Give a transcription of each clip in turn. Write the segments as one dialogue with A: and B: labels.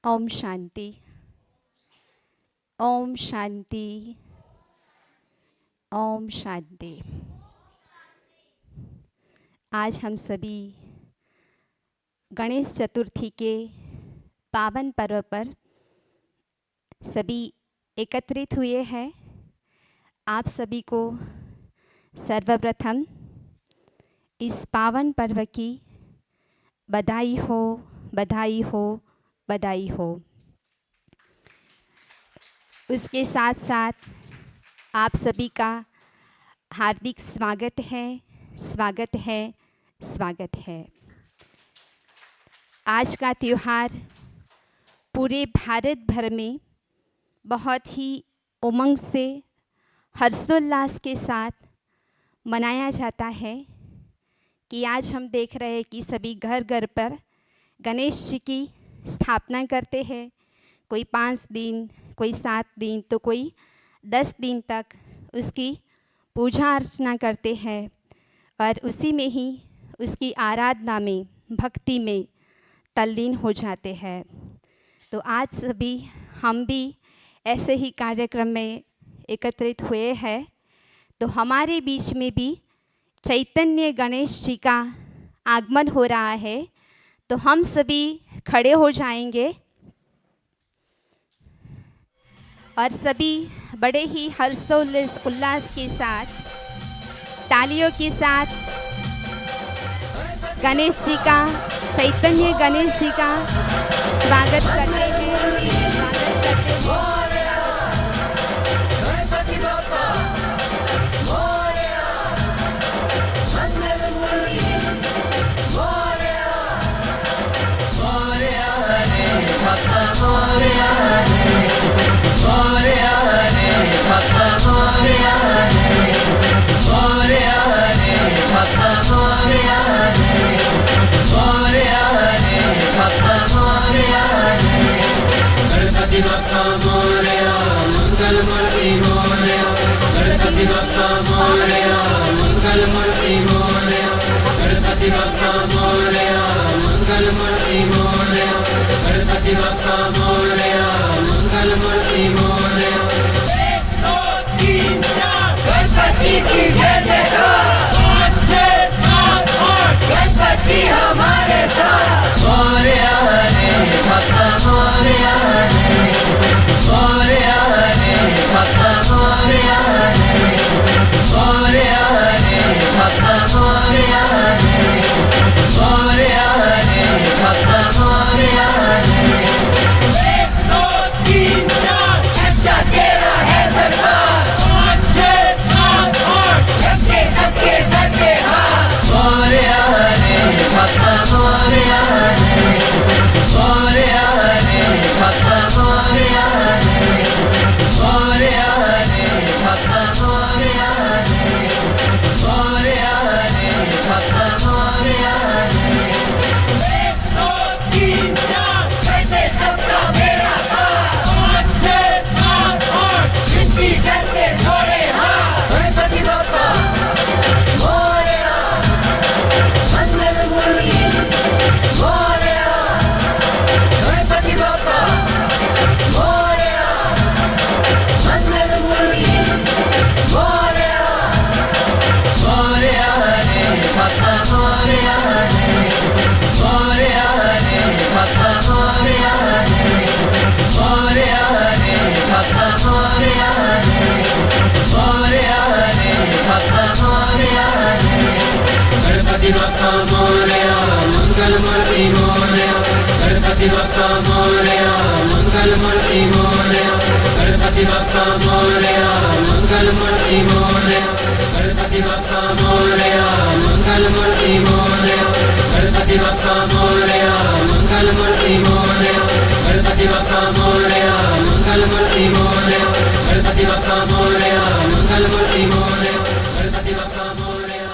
A: ओम शांति। ओम शांति। ओम शांति। आज हम सभी गणेश चतुर्थी के पावन पर्व पर सभी एकत्रित हुए हैं। आप सभी को सर्वप्रथम इस पावन पर्व की बधाई हो, बधाई हो, बधाई हो। उसके साथ साथ आप सभी का हार्दिक स्वागत है, स्वागत है, स्वागत है। आज का त्यौहार पूरे भारत भर में बहुत ही उमंग से, हर्षोल्लास के साथ मनाया जाता है कि आज हम देख रहे हैं कि सभी घर घर पर गणेश जी की स्थापना करते हैं। कोई 5 दिन, कोई 7 दिन, तो कोई 10 दिन तक उसकी पूजा अर्चना करते हैं और उसी में ही उसकी आराधना में, भक्ति में तल्लीन हो जाते हैं। तो आज सभी हम भी ऐसे ही कार्यक्रम में एकत्रित हुए हैं। तो हमारे बीच में भी चैतन्य गणेश जी का आगमन हो रहा है। तो हम सभी खड़े हो जाएंगे और सभी बड़े ही हर्षोल्लास के साथ, तालियों के साथ गणेश जी का, चैतन्य गणेश जी का स्वागत करते हैं, स्वागत करते हैं।
B: गणपति बप्पा मोरया, मंगल मूर्ति मोरया। गणपति बप्पा मोरया, मंगल मूर्ति मोरया। गणपति बप्पा मोरया, मंगल मूर्ति मोरया। गणपति बप्पा मोरया, मंगल मूर्ति मोरया। 1 2 3 4 गणपति की जय जयकार। 5 6 7 8 गणपति हमारे साथ। मोरया रे बप्पा मोरया रे, मोरया रे बप्पा मोरया रे, मोरया रे बप्पा मोरया रे, मोरया रे बप्पा मोरया रे। 1 2 3 4 सच्चा तेरा है दरबार। 5 6 7 8 सबके सबके सबके हाथ। मोरया रे बप्पा मोरया रे, मोरया रे बप्पा मोरया रे, मोरया रे बप्पा मोरया रे, मोरया रे बप्पा मोरया रे। 1 2 3 4 करते सबका बेड़ा पार। 5 6 7 8 विनती करते जोड़े हाथ। गणपति बप्पा मोरया, मंगल मूर्ति मोरया। गणपति बप्पा मोरया, मंगल मूर्ति मोरया। मोरया रे बप्पा मोरया रे, मोरया रे बप्पा मोरया रे, मोरया रे बप्पा मोरया रे, मोरया रे बप्पा मोरया रे। गणपति बप्पा मोरया, मंगल मूर्ति मोरया। गणपति बप्पा मोरया, मंगल मूर्ति मोरया। गणपति बप्पा मोरया, मंगल मूर्ति मोरया। गणपति बप्पा मोरया, मंगल मूर्ति मोरया। गणपति बप्पा मोरया, मंगल मूर्ति मोरया। गणपति बप्पा मोरया, मंगल मूर्ति मोरया। गणपति बप्पा मोरया, मंगल मूर्ति मोरया। गणपति बप्पा मोरया।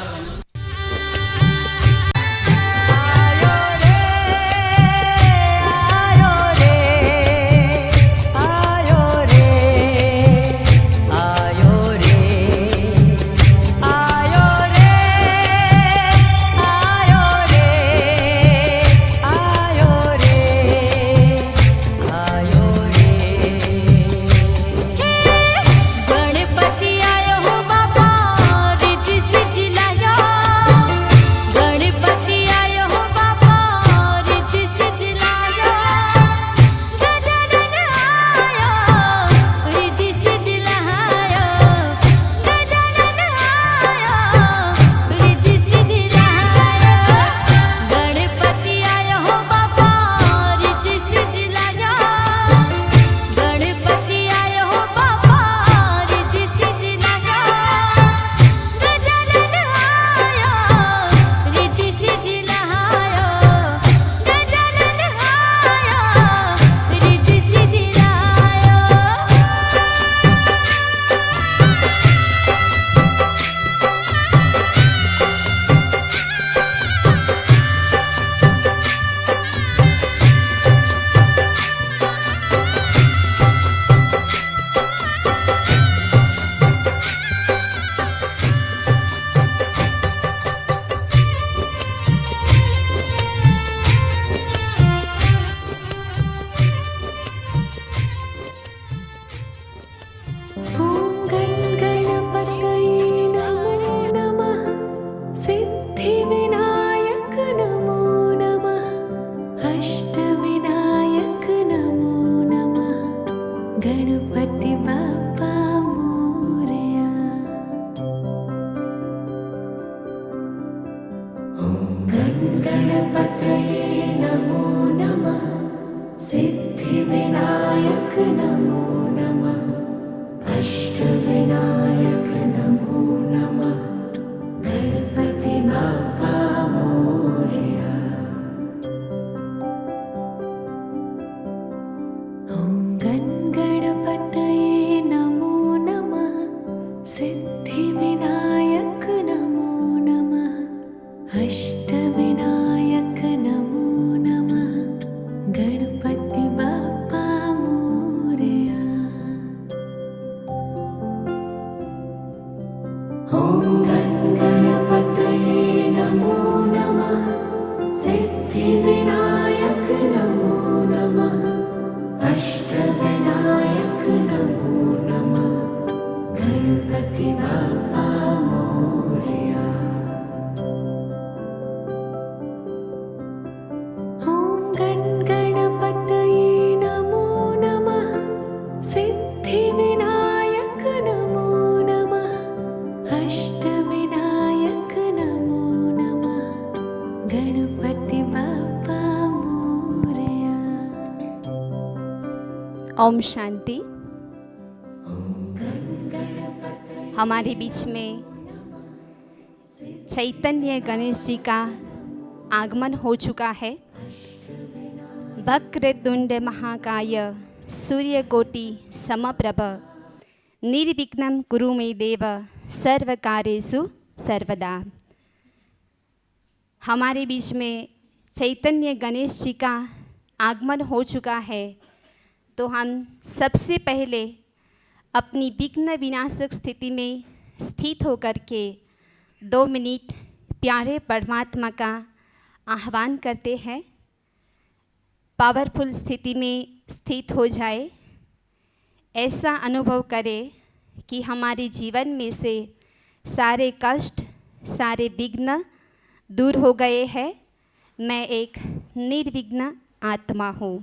C: सिद्धिविनायक नमो नमः अष्टविनायक नमो नमः गणपति बाप्पा मोरया। ॐ गणपतये नमो नमः सिद्धिविनायक नमो नमः अष्टविनायक नमो नमः गणपति बाप्पा मोरया। ॐ गणपतये नमो नमः सिद्धिविनायक नमो नमः अष्टविनायक नमो नमः गणपति बाप्पा मोरया। ॐ गणपतये नमो नमः सिद्धिविनायक नमो नमः अष्टविनायक नमो नमः गणपति बाप्पा मोरया।
A: ओम शांति। हमारे बीच में चैतन्य गणेश जी का आगमन हो चुका है। वक्रतुंड महाकाय सूर्यकोटि समप्रभ निर्विघ्नं कुरु मे देव सर्वकार्येषु सर्वदा। हमारे बीच में चैतन्य गणेश जी का आगमन हो चुका है, तो हम सबसे पहले अपनी विघ्न विनाशक स्थिति में स्थित होकर के 2 मिनट प्यारे परमात्मा का आह्वान करते हैं। पावरफुल स्थिति में स्थित हो जाए, ऐसा अनुभव करें कि हमारे जीवन में से सारे कष्ट, सारे विघ्न दूर हो गए हैं। मैं एक निर्विघ्न आत्मा हूँ।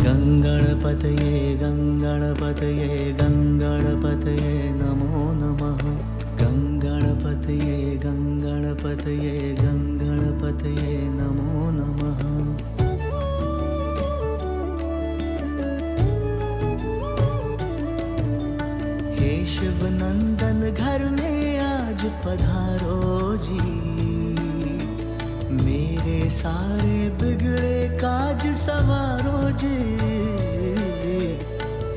B: गङ्गणपतये गङ्गणपतये गङ्गणपतये नमो नमः गङ्गणपतये गङ्गणपतये गङ्गणपतये नमो नमः। हे शिवनंदन घर में आज पधारो जी, मेरे सारे बिगड़े काज सवारो जी।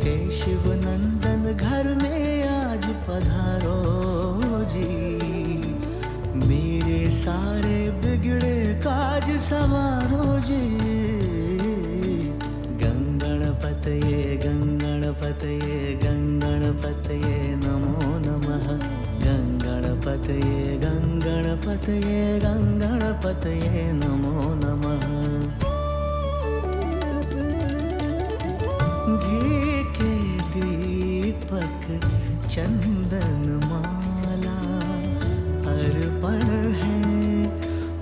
B: हे शिवनंदन घर में आज पधारो जी, मेरे सारे बिगड़े काज सवारो जी। गंगणपतये गंगणपतये गंगणपतये नमो नमः गंगणपतये गंगणपतये गंगणपतये नमो नमः। घी के दीपक चंदन माला अर्पण है,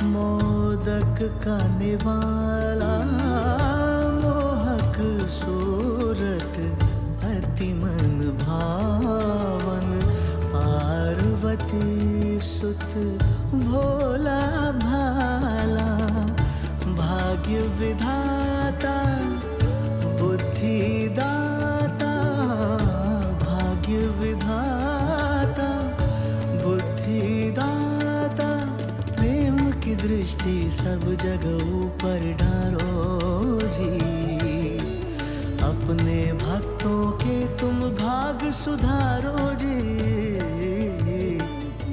B: मोदक का निवाला मोहक सूरत अति मन भावन। पार्वती सुत भोला भाला भाग्य विधाता बुद्धिदाता। भाग्य विधाता बुद्धिदाता, प्रेम की दृष्टि सब जगह ऊपर डारो जी। अपने भक्तों के तुम भाग सुधारो जी।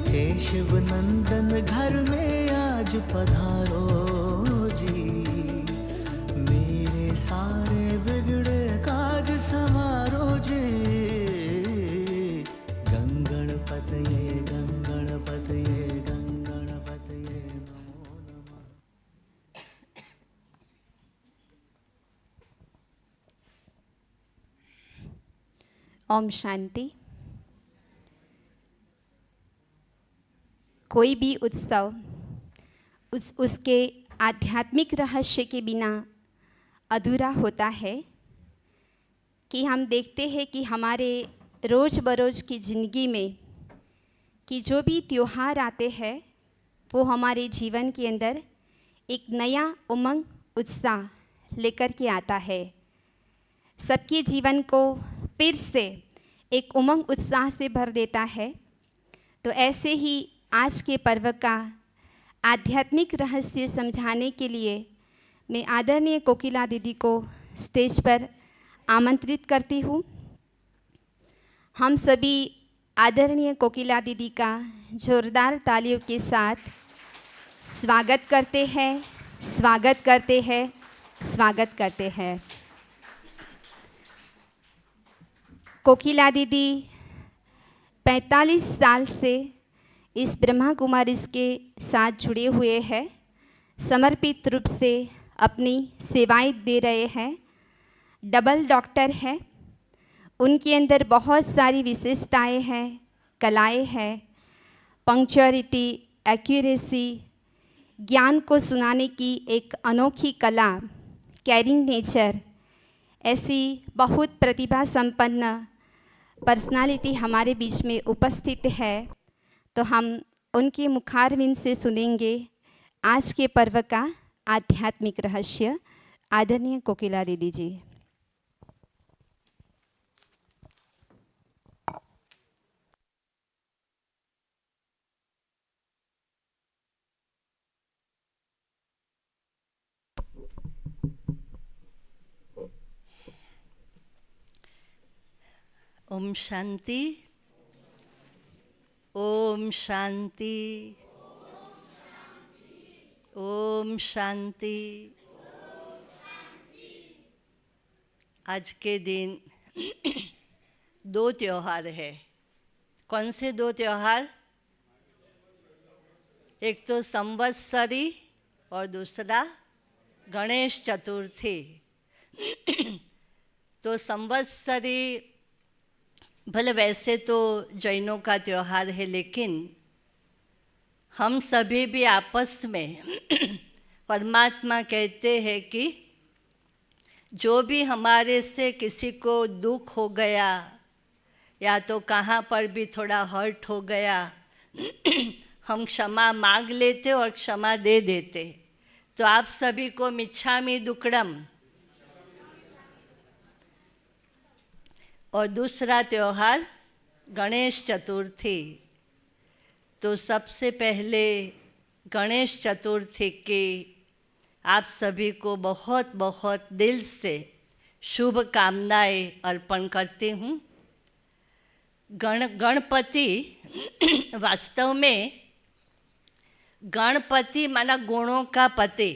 B: हे शिवनंदन घर में आज पधारो जी, मेरे सारे बिगड़े काज सवारो जी। गंगणपतये गंगणपतये गंगणपतये
A: ओम शांति। कोई भी उत्सव उसके आध्यात्मिक रहस्य के बिना अधूरा होता है। कि हम देखते हैं कि हमारे रोज़ बरोज़ की ज़िंदगी में कि जो भी त्योहार आते हैं वो हमारे जीवन के अंदर एक नया उमंग उत्साह लेकर के आता है। सबके जीवन को फिर से एक उमंग उत्साह से भर देता है। तो ऐसे ही आज के पर्व का आध्यात्मिक रहस्य समझाने के लिए मैं आदरणीय कोकिला दीदी को स्टेज पर आमंत्रित करती हूँ। हम सभी आदरणीय कोकिला दीदी का जोरदार तालियों के साथ स्वागत करते हैं, स्वागत करते हैं, स्वागत करते हैं। कोकिला दीदी 45 साल से इस ब्रह्मा कुमारीज के साथ जुड़े हुए हैं, समर्पित रूप से अपनी सेवाएं दे रहे हैं। डबल डॉक्टर है, उनके अंदर बहुत सारी विशेषताएं हैं, कलाएं हैं। पंक्चुअलिटी, एक्यूरेसी, ज्ञान को सुनाने की एक अनोखी कला, कैरिंग नेचर, ऐसी बहुत प्रतिभा संपन्न पर्सनालिटी हमारे बीच में उपस्थित है। तो हम उनके मुखारविंद से सुनेंगे आज के पर्व का आध्यात्मिक रहस्य। आदरणीय कोकिला दीदी जी।
D: ओम शांति, ओम शांति, ओम शांति। आज के दिन दो त्योहार है। कौन से दो त्योहार? एक तो संवत्सरी और दूसरा गणेश चतुर्थी। तो संवत्सरी भले वैसे तो जैनों का त्यौहार है, लेकिन हम सभी भी आपस में परमात्मा कहते हैं कि जो भी हमारे से किसी को दुख हो गया या तो कहाँ पर भी थोड़ा हर्ट हो गया, हम क्षमा मांग लेते और क्षमा दे देते। तो आप सभी को मिच्छामि दुक्कडम। और दूसरा त्यौहार गणेश चतुर्थी। तो सबसे पहले गणेश चतुर्थी की आप सभी को बहुत बहुत दिल से शुभकामनाएं अर्पण करती हूँ। गणपति वास्तव में गणपति माना गुणों का पति,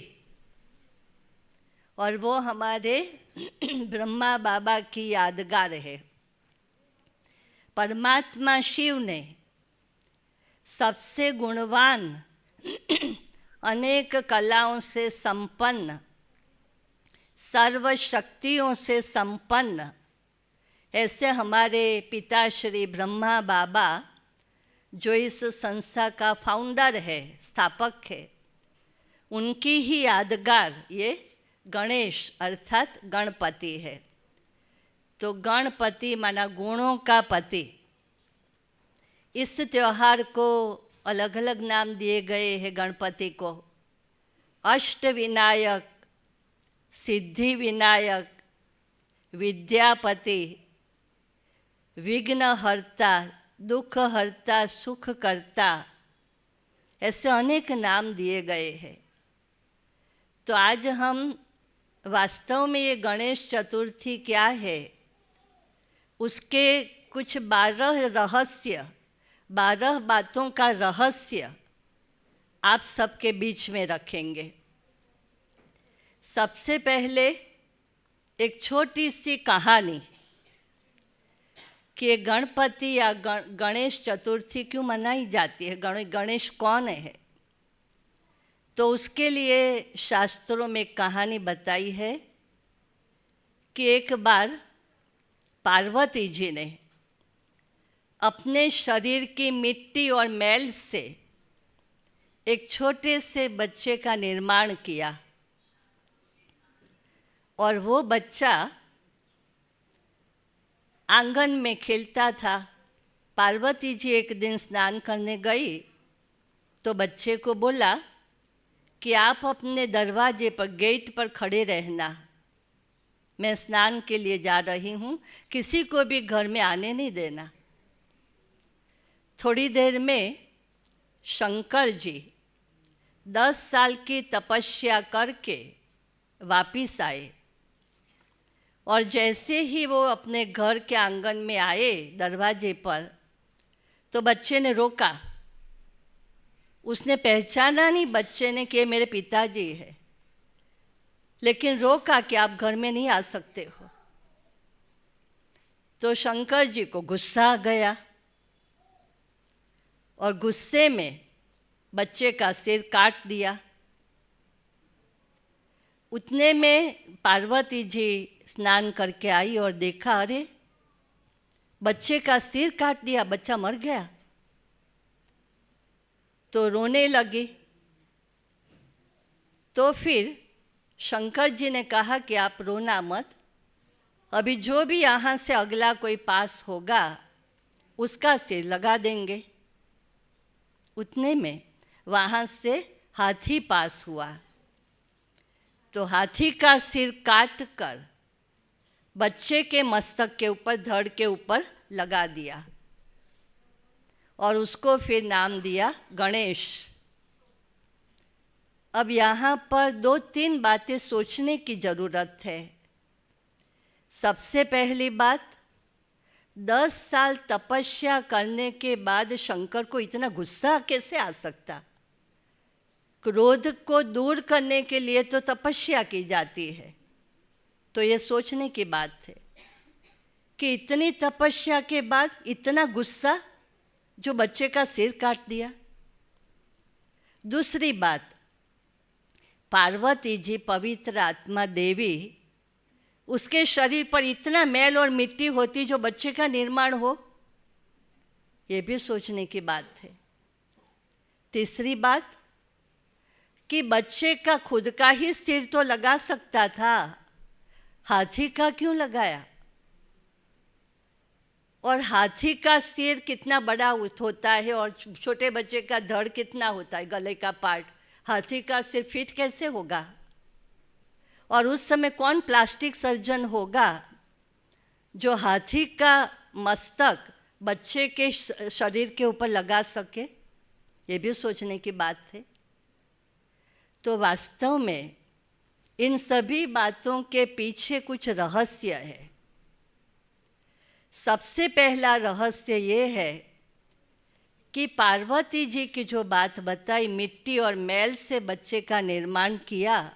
D: और वो हमारे ब्रह्मा बाबा की यादगार है। परमात्मा शिव ने सबसे गुणवान, अनेक कलाओं से संपन्न, सर्व शक्तियों से संपन्न ऐसे हमारे पिता श्री ब्रह्मा बाबा, जो इस संस्था का फाउंडर है, स्थापक है, उनकी ही यादगार ये गणेश अर्थात गणपति है। तो गणपति माना गुणों का पति। इस त्यौहार को अलग अलग नाम दिए गए हैं गणपति को। अष्ट विनायक, सिद्धि विनायक, विद्यापति, विघ्नहर्ता, दुख हर्ता, सुख करता, ऐसे अनेक नाम दिए गए हैं। तो आज हम वास्तव में ये गणेश चतुर्थी क्या है, उसके कुछ 12 रहस्य, 12 बातों का रहस्य आप सबके बीच में रखेंगे। सबसे पहले एक छोटी सी कहानी कि गणपति या गणेश चतुर्थी क्यों मनाई जाती है, गणेश कौन है। तो उसके लिए शास्त्रों में एक कहानी बताई है कि एक बार पार्वती जी ने अपने शरीर की मिट्टी और मैल से एक छोटे से बच्चे का निर्माण किया और वो बच्चा आंगन में खेलता था। पार्वती जी एक दिन स्नान करने गई तो बच्चे को बोला कि आप अपने दरवाजे पर, गेट पर खड़े रहना, मैं स्नान के लिए जा रही हूँ, किसी को भी घर में आने नहीं देना। थोड़ी देर में शंकर जी 10 साल की तपस्या करके वापिस आए और जैसे ही वो अपने घर के आंगन में आए दरवाजे पर, तो बच्चे ने रोका। उसने पहचाना नहीं बच्चे ने कि ये मेरे पिताजी है, लेकिन रोका कि आप घर में नहीं आ सकते हो। तो शंकर जी को गुस्सा आ गया और गुस्से में बच्चे का सिर काट दिया। उतने में पार्वती जी स्नान करके आई और देखा, अरे बच्चे का सिर काट दिया, बच्चा मर गया। तो रोने लगी। तो फिर शंकर जी ने कहा कि आप रोना मत, अभी जो भी यहाँ से अगला कोई पास होगा उसका सिर लगा देंगे। उतने में वहाँ से हाथी पास हुआ, तो हाथी का सिर काट कर बच्चे के मस्तक के ऊपर, धड़ के ऊपर लगा दिया और उसको फिर नाम दिया गणेश। अब यहाँ पर 2-3 बातें सोचने की ज़रूरत है। सबसे पहली बात, 10 साल तपस्या करने के बाद शंकर को इतना गुस्सा कैसे आ सकता? क्रोध को दूर करने के लिए तो तपस्या की जाती है। तो ये सोचने की बात है कि इतनी तपस्या के बाद इतना गुस्सा, जो बच्चे का सिर काट दिया। दूसरी बात, पार्वती जी पवित्र आत्मा देवी, उसके शरीर पर इतना मैल और मिट्टी होती जो बच्चे का निर्माण हो, ये भी सोचने की बात है। तीसरी बात कि बच्चे का खुद का ही सिर तो लगा सकता था, हाथी का क्यों लगाया? और हाथी का सिर कितना बड़ा होता है और छोटे बच्चे का धड़ कितना होता है, गले का पार्ट, हाथी का सिर फिट कैसे होगा? और उस समय कौन प्लास्टिक सर्जन होगा जो हाथी का मस्तक बच्चे के शरीर के ऊपर लगा सके? ये भी सोचने की बात है। तो वास्तव में इन सभी बातों के पीछे कुछ रहस्य है। सबसे पहला रहस्य ये है कि पार्वती जी की जो बात बताई, मिट्टी और मैल से बच्चे का निर्माण किया,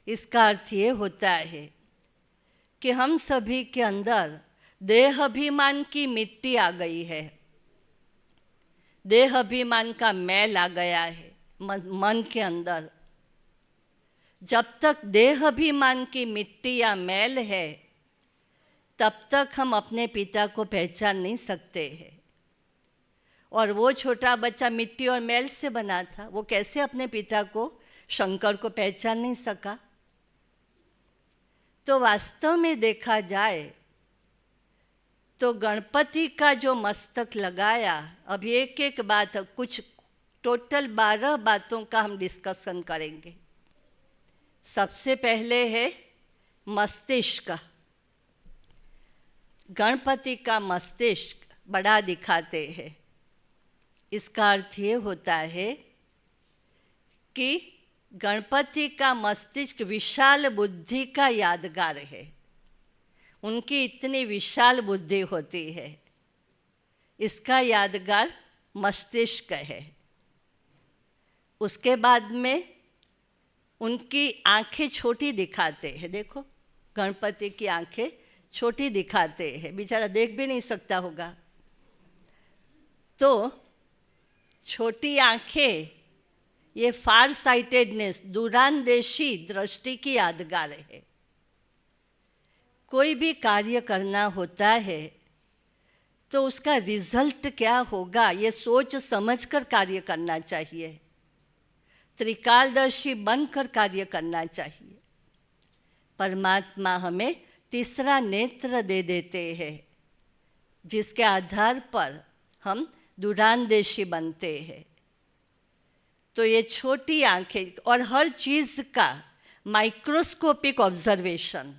D: इसका अर्थ ये होता है कि हम सभी के अंदर देह अभिमान की मिट्टी आ गई है, देह अभिमान का मैल आ गया है मन के अंदर। जब तक देह अभिमान की मिट्टी या मैल है, तब तक हम अपने पिता को पहचान नहीं सकते हैं। और वो छोटा बच्चा मिट्टी और मैल से बना था, वो कैसे अपने पिता को, शंकर को पहचान नहीं सका? तो वास्तव में देखा जाए तो गणपति का जो मस्तक लगाया, अभी एक एक बात, कुछ टोटल 12 बातों का हम डिस्कशन करेंगे। सबसे पहले है मस्तिष्क। गणपति का मस्तिष्क बड़ा दिखाते हैं। इसका अर्थ ये होता है कि गणपति का मस्तिष्क विशाल बुद्धि का यादगार है। उनकी इतनी विशाल बुद्धि होती है, इसका यादगार मस्तिष्क है। उसके बाद में उनकी आंखें छोटी दिखाते हैं। देखो, गणपति की आंखें छोटी दिखाते हैं, बेचारा देख भी नहीं सकता होगा। तो छोटी आंखें, ये फार साइटेडनेस, दूरांदेशी दृष्टि की यादगार है। कोई भी कार्य करना होता है तो उसका रिजल्ट क्या होगा ये सोच समझकर कार्य करना चाहिए, त्रिकालदर्शी बनकर कार्य करना चाहिए। परमात्मा हमें तीसरा नेत्र दे देते हैं जिसके आधार पर हम दूरांदेशी बनते हैं। तो ये छोटी आंखें और हर चीज़ का माइक्रोस्कोपिक ऑब्जर्वेशन,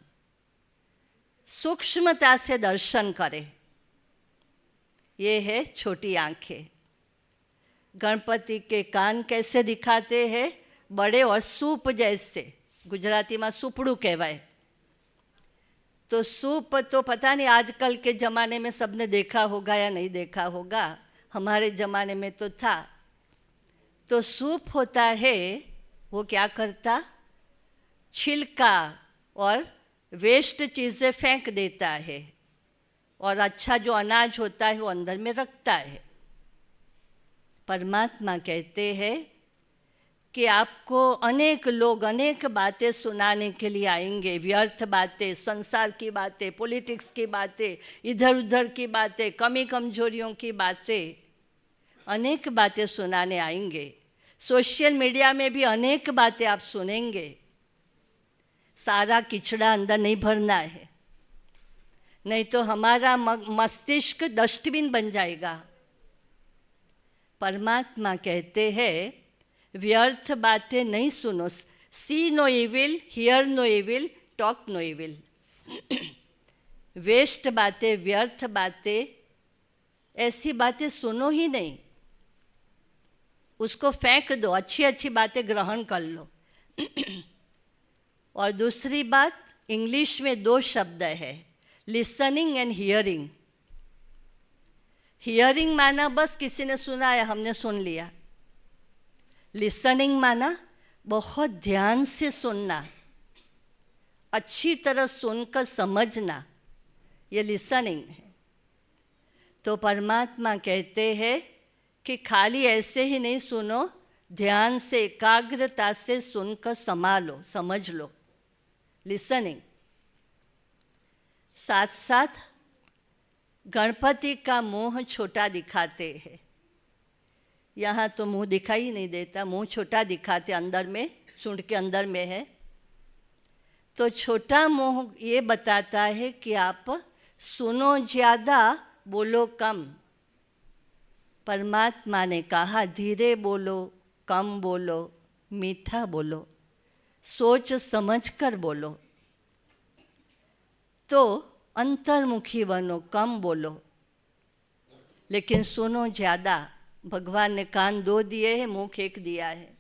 D: सूक्ष्मता से दर्शन करें, ये है छोटी आंखें। गणपति के कान कैसे दिखाते हैं? बड़े और सूप जैसे, गुजराती में सूपड़ू कहवाय। तो सूप तो पता नहीं आजकल के ज़माने में सबने देखा होगा या नहीं देखा होगा, हमारे ज़माने में तो था। तो सूप होता है, वो क्या करता? छिलका और वेस्ट चीज़ें फेंक देता है और अच्छा जो अनाज होता है वो अंदर में रखता है। परमात्मा कहते हैं कि आपको अनेक लोग अनेक बातें सुनाने के लिए आएंगे, व्यर्थ बातें, संसार की बातें, पॉलिटिक्स की बातें, इधर उधर की बातें, कमी कमजोरियों की बातें, अनेक बातें सुनाने आएंगे। सोशल मीडिया में भी अनेक बातें आप सुनेंगे। सारा किचड़ा अंदर नहीं भरना है, नहीं तो हमारा मस्तिष्क डस्टबिन बन जाएगा। परमात्मा कहते हैं व्यर्थ बातें नहीं सुनो, see no evil, hear no evil, talk no evil. Waste बातें, व्यर्थ बातें, ऐसी बातें सुनो ही नहीं, उसको फेंक दो, अच्छी अच्छी बातें ग्रहण कर लो। और दूसरी बात, इंग्लिश में 2 शब्द है, लिसनिंग एंड हियरिंग। हियरिंग माना बस किसी ने सुनाया हमने सुन लिया, लिसनिंग माना बहुत ध्यान से सुनना, अच्छी तरह सुनकर समझना, ये लिसनिंग है। तो परमात्मा कहते हैं कि खाली ऐसे ही नहीं सुनो, ध्यान से एकाग्रता से सुनकर संभालो, समझ लो, लिसनिंग। साथ साथ गणपति का मुंह छोटा दिखाते हैं। यहाँ तो मुंह दिखाई नहीं देता, मुंह छोटा दिखाते, अंदर में, सूंड के अंदर में है। तो छोटा मुंह ये बताता है कि आप सुनो ज़्यादा, बोलो कम। परमात्मा ने कहा धीरे बोलो, कम बोलो, मीठा बोलो, सोच समझ कर बोलो। तो अंतर्मुखी बनो, कम बोलो, लेकिन सुनो ज़्यादा। भगवान ने कान 2 दिए हैं, मुँह 1 दिया है।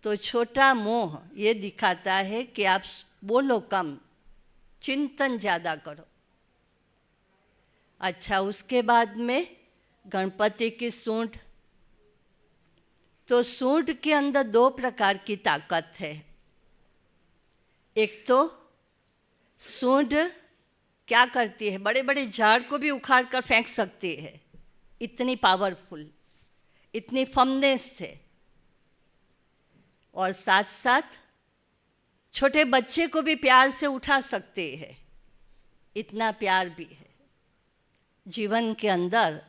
D: तो छोटा मुँह ये दिखाता है कि आप बोलो कम, चिंतन ज़्यादा करो। अच्छा, उसके बाद में गणपति की सूंड। तो सूंड के अंदर 2 प्रकार की ताकत है। एक तो सूंड क्या करती है, बड़े बड़े झाड़ को भी उखाड़ कर फेंक सकती है, इतनी पावरफुल, इतनी फर्मनेस है। और साथ साथ छोटे बच्चे को भी प्यार से उठा सकते हैं, इतना प्यार भी है। जीवन के अंदर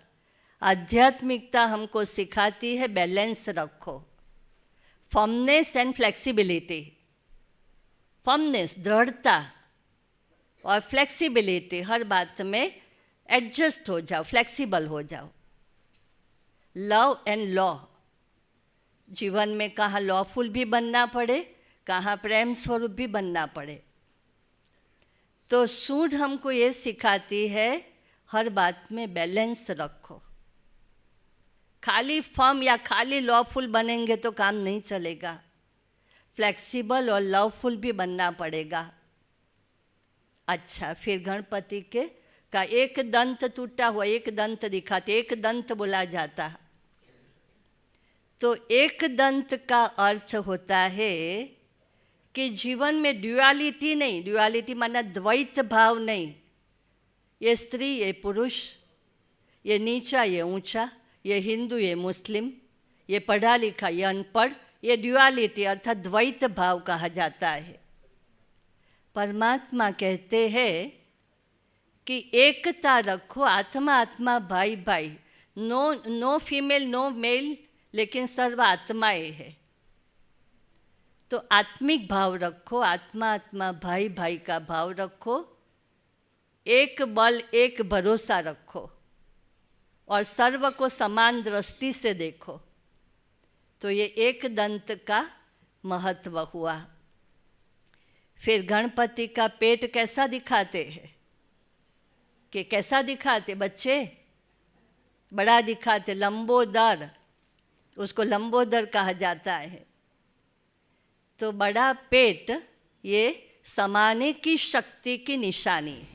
D: आध्यात्मिकता हमको सिखाती है बैलेंस रखो, फर्मनेस एंड फ्लेक्सिबिलिटी। फर्मनेस, दृढ़ता, और फ्लेक्सिबिलिटी, हर बात में एडजस्ट हो जाओ, फ्लेक्सिबल हो जाओ। लव एंड लॉ, जीवन में कहाँ लॉफुल भी बनना पड़े, कहाँ प्रेम स्वरूप भी बनना पड़े। तो सूंड हमको ये सिखाती है हर बात में बैलेंस रखो। खाली फर्म या खाली लॉफुल बनेंगे तो काम नहीं चलेगा, फ्लेक्सिबल और लवफुल भी बनना पड़ेगा। अच्छा, फिर गणपति के का एक दंत टूटा हुआ, एक दंत दिखाते, एक दंत बोला जाता। तो एक दंत का अर्थ होता है कि जीवन में ड्युअलिटी नहीं, ड्युअलिटी माना द्वैत भाव नहीं, ये स्त्री ये पुरुष, ये नीचा ये ऊंचा, ये हिंदू ये मुस्लिम, ये पढ़ा लिखा ये अनपढ़, ये ड्युअलिटी अर्थात द्वैत भाव कहा जाता है। परमात्मा कहते हैं कि एकता रखो, आत्मा आत्मा भाई भाई, नो फीमेल नो मेल, लेकिन सर्व आत्माएं है। तो आत्मिक भाव रखो, आत्मा आत्मा भाई भाई का भाव रखो, एक बल एक भरोसा रखो और सर्व को समान दृष्टि से देखो। तो ये एक दंत का महत्व हुआ। फिर गणपति का पेट कैसा दिखाते हैं, कि कैसा दिखाते बच्चे? बड़ा दिखाते, लंबोदर, उसको लंबोदर कहा जाता है। तो बड़ा पेट ये समाने की शक्ति की निशानी है।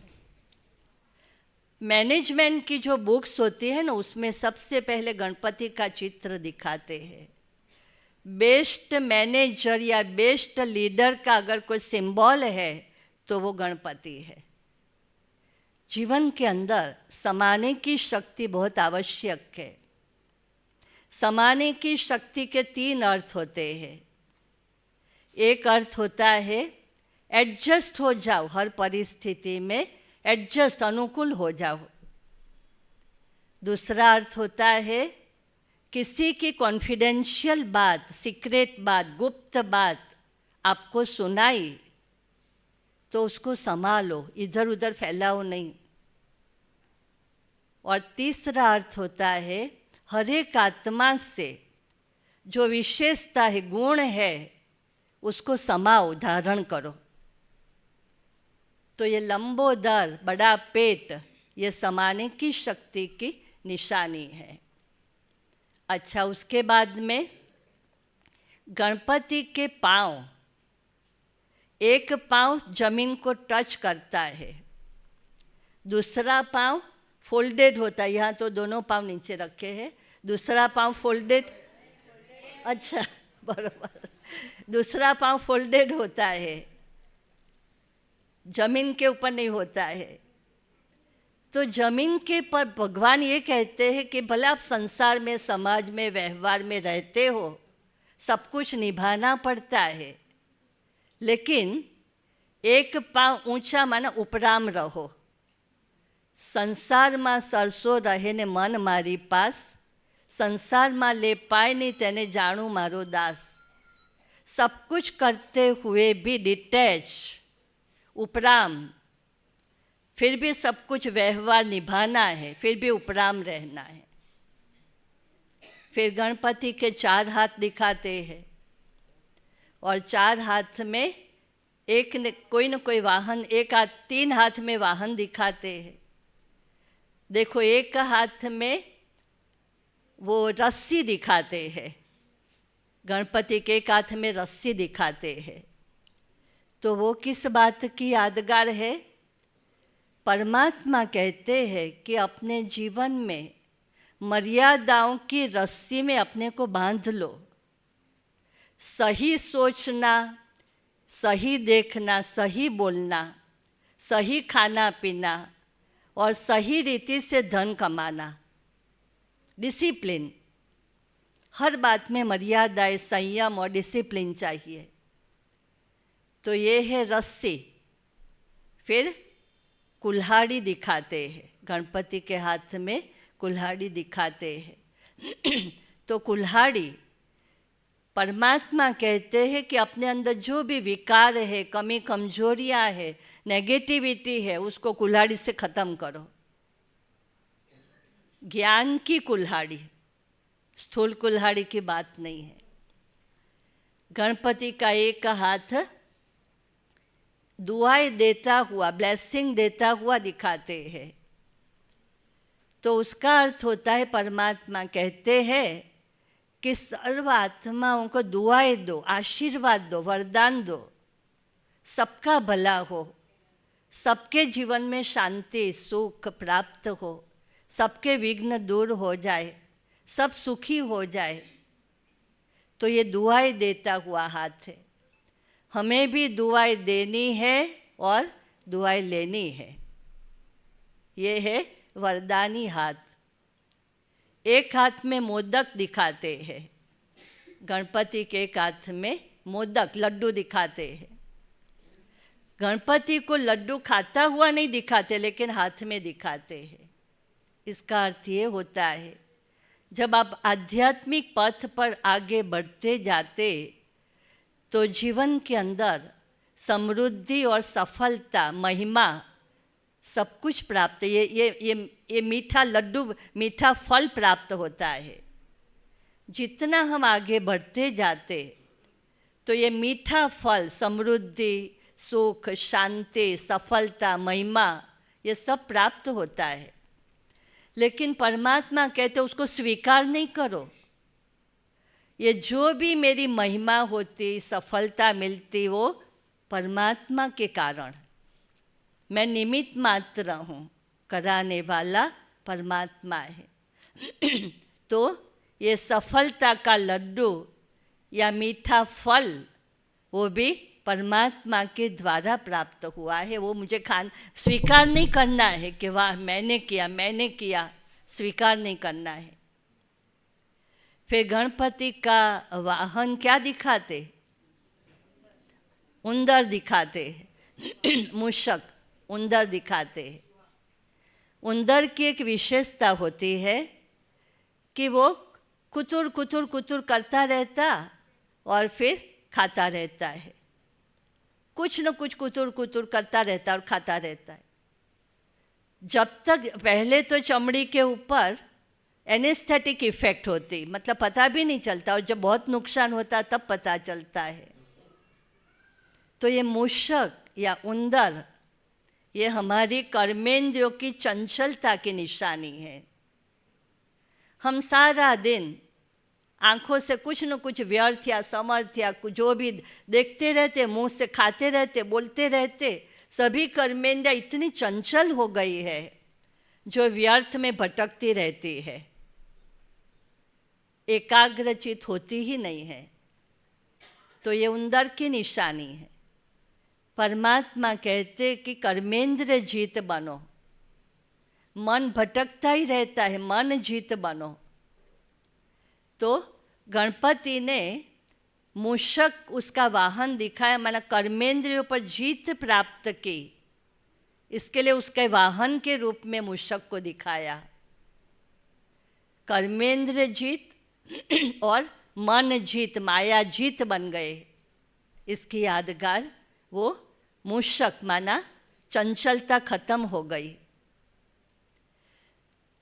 D: मैनेजमेंट की जो बुक्स होती है ना, उसमें सबसे पहले गणपति का चित्र दिखाते हैं। बेस्ट मैनेजर या बेस्ट लीडर का अगर कोई सिंबल है तो वो गणपति है। जीवन के अंदर समाने की शक्ति बहुत आवश्यक है। समाने की शक्ति के 3 अर्थ होते हैं। एक अर्थ होता है एडजस्ट हो जाओ, हर परिस्थिति में एडजस्ट, अनुकूल हो जाओ। दूसरा अर्थ होता है किसी की कॉन्फिडेंशियल बात, सीक्रेट बात, गुप्त बात आपको सुनाई तो उसको संभालो, इधर उधर फैलाओ नहीं। और तीसरा अर्थ होता है हर एक आत्मा से जो विशेषता है, गुण है, उसको समाओ, धारण करो। तो ये लंबोदर, बड़ा पेट, ये समाने की शक्ति की निशानी है। अच्छा, उसके बाद में गणपति के पाँव, एक पाँव जमीन को टच करता है, दूसरा पाँव फोल्डेड होता है। यहाँ तो दोनों पाँव नीचे रखे हैं, दूसरा पाँव फोल्डेड, अच्छा बराबर, दूसरा पाँव फोल्डेड होता है, जमीन के ऊपर नहीं होता है। तो जमीन के पर भगवान ये कहते हैं कि भले आप संसार में, समाज में, व्यवहार में रहते हो, सब कुछ निभाना पड़ता है, लेकिन एक पाँव ऊंचा माना उपराम रहो। संसार में सरसो रहे ने मन मारी पास, संसार में ले पाए नहीं तेने जानू मारो दास। सब कुछ करते हुए भी डिटैच, उपराम, फिर भी सब कुछ व्यवहार निभाना है, फिर भी उपराम रहना है। फिर गणपति के 4 हाथ दिखाते हैं और 4 हाथ में एक ने कोई न कोई वाहन, एक हाथ, 3 हाथ में वाहन दिखाते हैं। देखो, एक हाथ में वो रस्सी दिखाते हैं, गणपति के एक हाथ में रस्सी दिखाते हैं। तो वो किस बात की यादगार है? परमात्मा कहते हैं कि अपने जीवन में मर्यादाओं की रस्सी में अपने को बांध लो। सही सोचना, सही देखना, सही बोलना, सही खाना पीना और सही रीति से धन कमाना, डिसिप्लिन, हर बात में मर्यादाएं, संयम और डिसिप्लिन चाहिए। तो ये है रस्सी। फिर कुल्हाड़ी दिखाते हैं, गणपति के हाथ में कुल्हाड़ी दिखाते हैं। तो कुल्हाड़ी, परमात्मा कहते हैं कि अपने अंदर जो भी विकार है, कमी कमजोरियां है, नेगेटिविटी है, उसको कुल्हाड़ी से ख़त्म करो। ज्ञान की कुल्हाड़ी, स्थूल कुल्हाड़ी की बात नहीं है। गणपति का एक हाथ दुआएं देता हुआ, ब्लेसिंग देता हुआ दिखाते हैं। तो उसका अर्थ होता है, परमात्मा कहते हैं कि सर्व आत्माओं को दुआएं दो, आशीर्वाद दो, वरदान दो, सबका भला हो, सबके जीवन में शांति सुख प्राप्त हो, सबके विघ्न दूर हो जाए, सब सुखी हो जाए। तो ये दुआएं देता हुआ हाथ है। हमें भी दुआएं देनी है और दुआएं लेनी है। ये है वरदानी हाथ। एक हाथ में मोदक दिखाते हैं, गणपति के एक हाथ में मोदक, लड्डू दिखाते हैं। गणपति को लड्डू खाता हुआ नहीं दिखाते, लेकिन हाथ में दिखाते हैं। इसका अर्थ ये होता है, जब आप आध्यात्मिक पथ पर आगे बढ़ते जाते तो जीवन के अंदर समृद्धि और सफलता, महिमा, सब कुछ प्राप्त, ये मीठा लड्डू, मीठा फल प्राप्त होता है। जितना हम आगे बढ़ते जाते तो ये मीठा फल, समृद्धि, सुख, शांति, सफलता, महिमा, ये सब प्राप्त होता है। लेकिन परमात्मा कहते उसको स्वीकार नहीं करो। ये जो भी मेरी महिमा होती, सफलता मिलती, वो परमात्मा के कारण, मैं निमित्त मात्र हूँ, कराने वाला परमात्मा है। तो ये सफलता का लड्डू या मीठा फल, वो भी परमात्मा के द्वारा प्राप्त हुआ है। वो मुझे स्वीकार नहीं करना है कि वाह मैंने किया, स्वीकार नहीं करना है। फिर गणपति का वाहन क्या दिखाते? उंदर दिखाते हैं। मूषक, उंदर दिखाते हैं। उंदर की एक विशेषता होती है कि वो कुतुर कुतुर कुतुर करता रहता और फिर खाता रहता है। कुछ न कुछ कुतुर कुतुर करता रहता और खाता रहता है। जब तक पहले तो चमड़ी के ऊपर एनेस्थेटिक इफेक्ट होती, मतलब पता भी नहीं चलता, और जब बहुत नुकसान होता तब पता चलता है। तो ये मूषक या उंदर, ये हमारी कर्मेंद्रियों की चंचलता की निशानी है। हम सारा दिन आँखों से कुछ न कुछ व्यर्थ या समर्थ या जो भी देखते रहते, मुंह से खाते रहते, बोलते रहते। सभी कर्मेंद्रियाँ इतनी चंचल हो गई है जो व्यर्थ में भटकती रहती है, एकाग्रचित होती ही नहीं है। तो ये उंदर की निशानी है। परमात्मा कहते कि कर्मेंद्र जीत बनो। मन भटकता ही रहता है, मन जीत बनो। तो गणपति ने मूषक उसका वाहन दिखाया, माना कर्मेंद्रियों पर जीत प्राप्त की। इसके लिए उसके वाहन के रूप में मूषक को दिखाया। कर्मेंद्र जीत और मन जीत, माया जीत बन गए। इसकी यादगार वो मूषक, माना चंचलता खत्म हो गई।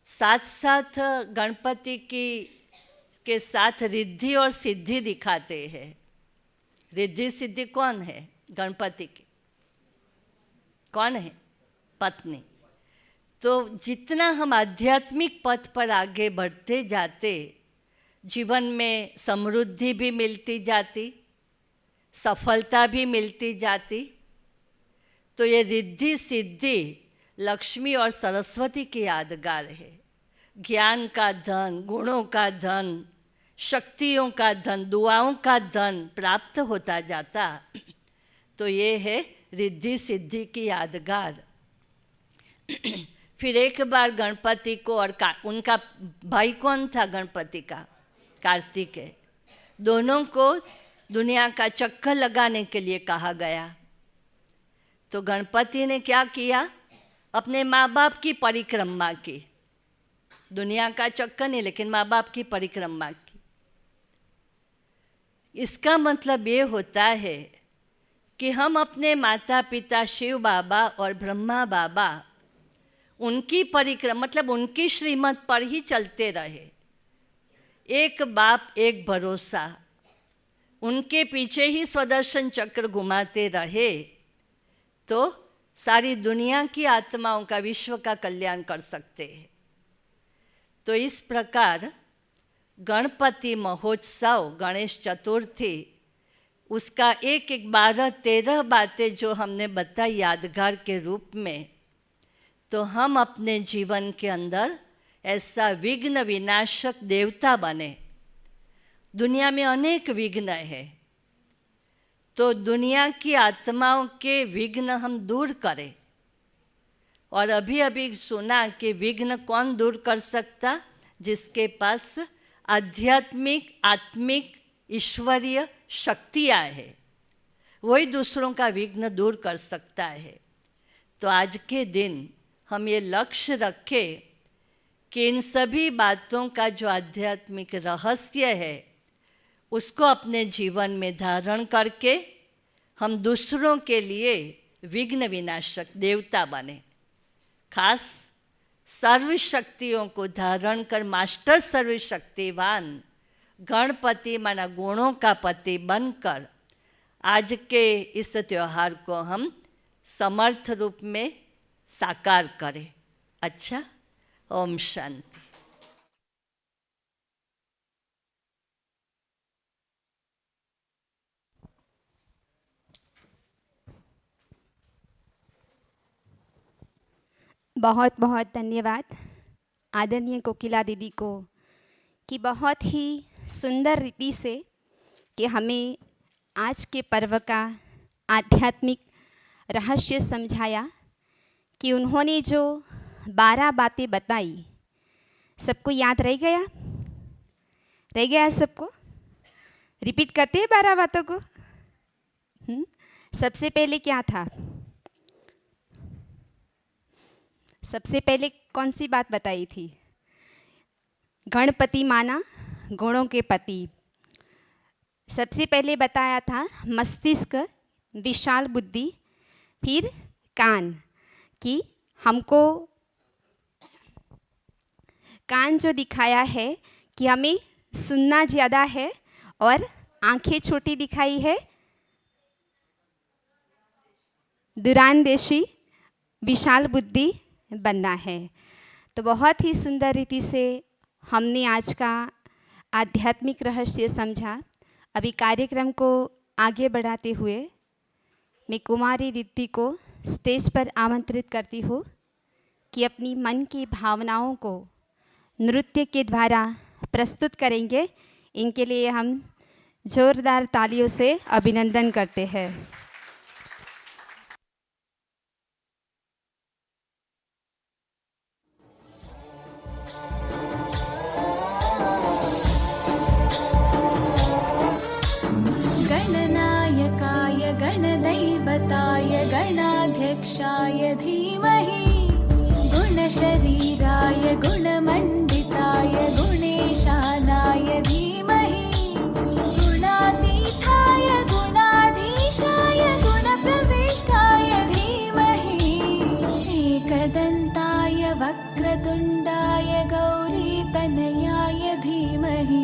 D: साथ साथ गणपति के साथ रिद्धि और सिद्धि दिखाते हैं। रिद्धि सिद्धि कौन है? गणपति की कौन है? पत्नी। तो जितना हम आध्यात्मिक पथ पर आगे बढ़ते जाते, जीवन में समृद्धि भी मिलती जाती, सफलता भी मिलती जाती। तो ये रिद्धि सिद्धि लक्ष्मी और सरस्वती की यादगार है। ज्ञान का धन, गुणों का धन, शक्तियों का धन, दुआओं का धन प्राप्त होता जाता। तो ये है रिद्धि सिद्धि की यादगार। फिर एक बार गणपति को और उनका भाई कौन था गणपति का? कार्तिक है। दोनों को दुनिया का चक्कर लगाने के लिए कहा गया। तो गणपति ने क्या किया? अपने माँ बाप की परिक्रमा की। दुनिया का चक्कर नहीं, लेकिन माँ बाप की परिक्रमा की। इसका मतलब ये होता है कि हम अपने माता पिता शिव बाबा और ब्रह्मा बाबा, उनकी परिक्रमा, मतलब उनकी श्रीमत पर ही चलते रहे। एक बाप एक भरोसा, उनके पीछे ही स्वदर्शन चक्र घुमाते रहे तो सारी दुनिया की आत्माओं का, विश्व का कल्याण कर सकते हैं। तो इस प्रकार गणपति महोत्सव, गणेश चतुर्थी, उसका एक 12-13 बातें जो हमने बताई यादगार के रूप में, तो हम अपने जीवन के अंदर ऐसा विघ्न विनाशक देवता बने। दुनिया में अनेक विघ्न है, तो दुनिया की आत्माओं के विघ्न हम दूर करें। और अभी अभी सुना कि विघ्न कौन दूर कर सकता? जिसके पास आध्यात्मिक, आत्मिक, ईश्वरीय शक्तियाँ है। वही दूसरों का विघ्न दूर कर सकता है। तो आज के दिन हम ये लक्ष्य रखें कि इन सभी बातों का जो आध्यात्मिक रहस्य है उसको अपने जीवन में धारण करके हम दूसरों के लिए विघ्न विनाशक देवता बने। खास सर्वशक्तियों को धारण कर मास्टर सर्वशक्तिवान गणपति माना गुणों का पति बनकर आज के इस त्यौहार को हम समर्थ रूप में साकार करें। अच्छा, ओम शांति।
A: बहुत बहुत धन्यवाद आदरणीय कोकिला दीदी को कि बहुत ही सुंदर रीति से कि हमें आज के पर्व का आध्यात्मिक रहस्य समझाया कि उन्होंने जो 12 बातें बताई सबको याद रह गया? रह गया सबको? रिपीट करते हैं 12 बातों को। सबसे पहले क्या था? सबसे पहले कौन सी बात बताई थी? गणपति माना गुणों के पति। सबसे पहले बताया था मस्तिष्क, विशाल बुद्धि, फिर कान, कि हमको कान जो दिखाया है कि हमें सुनना ज़्यादा है और आंखें छोटी दिखाई है, दूरांदेशी, विशाल बुद्धि बनना है। तो बहुत ही सुंदर रीति से हमने आज का आध्यात्मिक रहस्य समझा। अभी कार्यक्रम को आगे बढ़ाते हुए मैं कुमारी रिद्धि को स्टेज पर आमंत्रित करती हूँ कि अपनी मन की भावनाओं को नृत्य के द्वारा प्रस्तुत करेंगे। इनके लिए हम जोरदार तालियों से अभिनंदन करते हैं।
C: गणनायकाय गणदैवताय गणाध्यक्षाय धीमहि गुणशरीराय गुणमण्डिताय गुणेशानाय धीमहि गुणातीताय गुणाधीशाय गुणप्रविष्टाय धीमहि एकदन्ताय वक्रतुण्डाय गौरीतनयाय धीमहि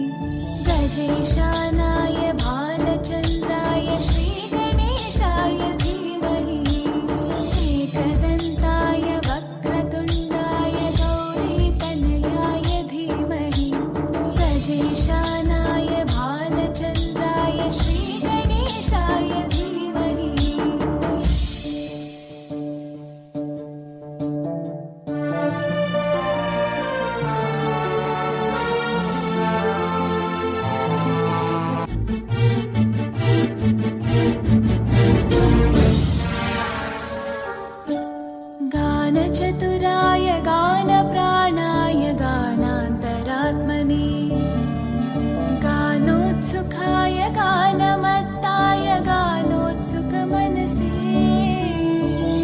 C: गजेशानाय भालचन्द्राय श्रीगणेशाय धीमहि एकदन्ताय वक्रतुण्डाय गौरीतनयाय धीमहि गजेशानाय भालचन्द्राय श्रीगणेशाय धीमहि। गानचतुराय गानप्राणाय गानान्तरात्मने गानोत्सुकाय गानमत्ताय गानोत्सुकमनसे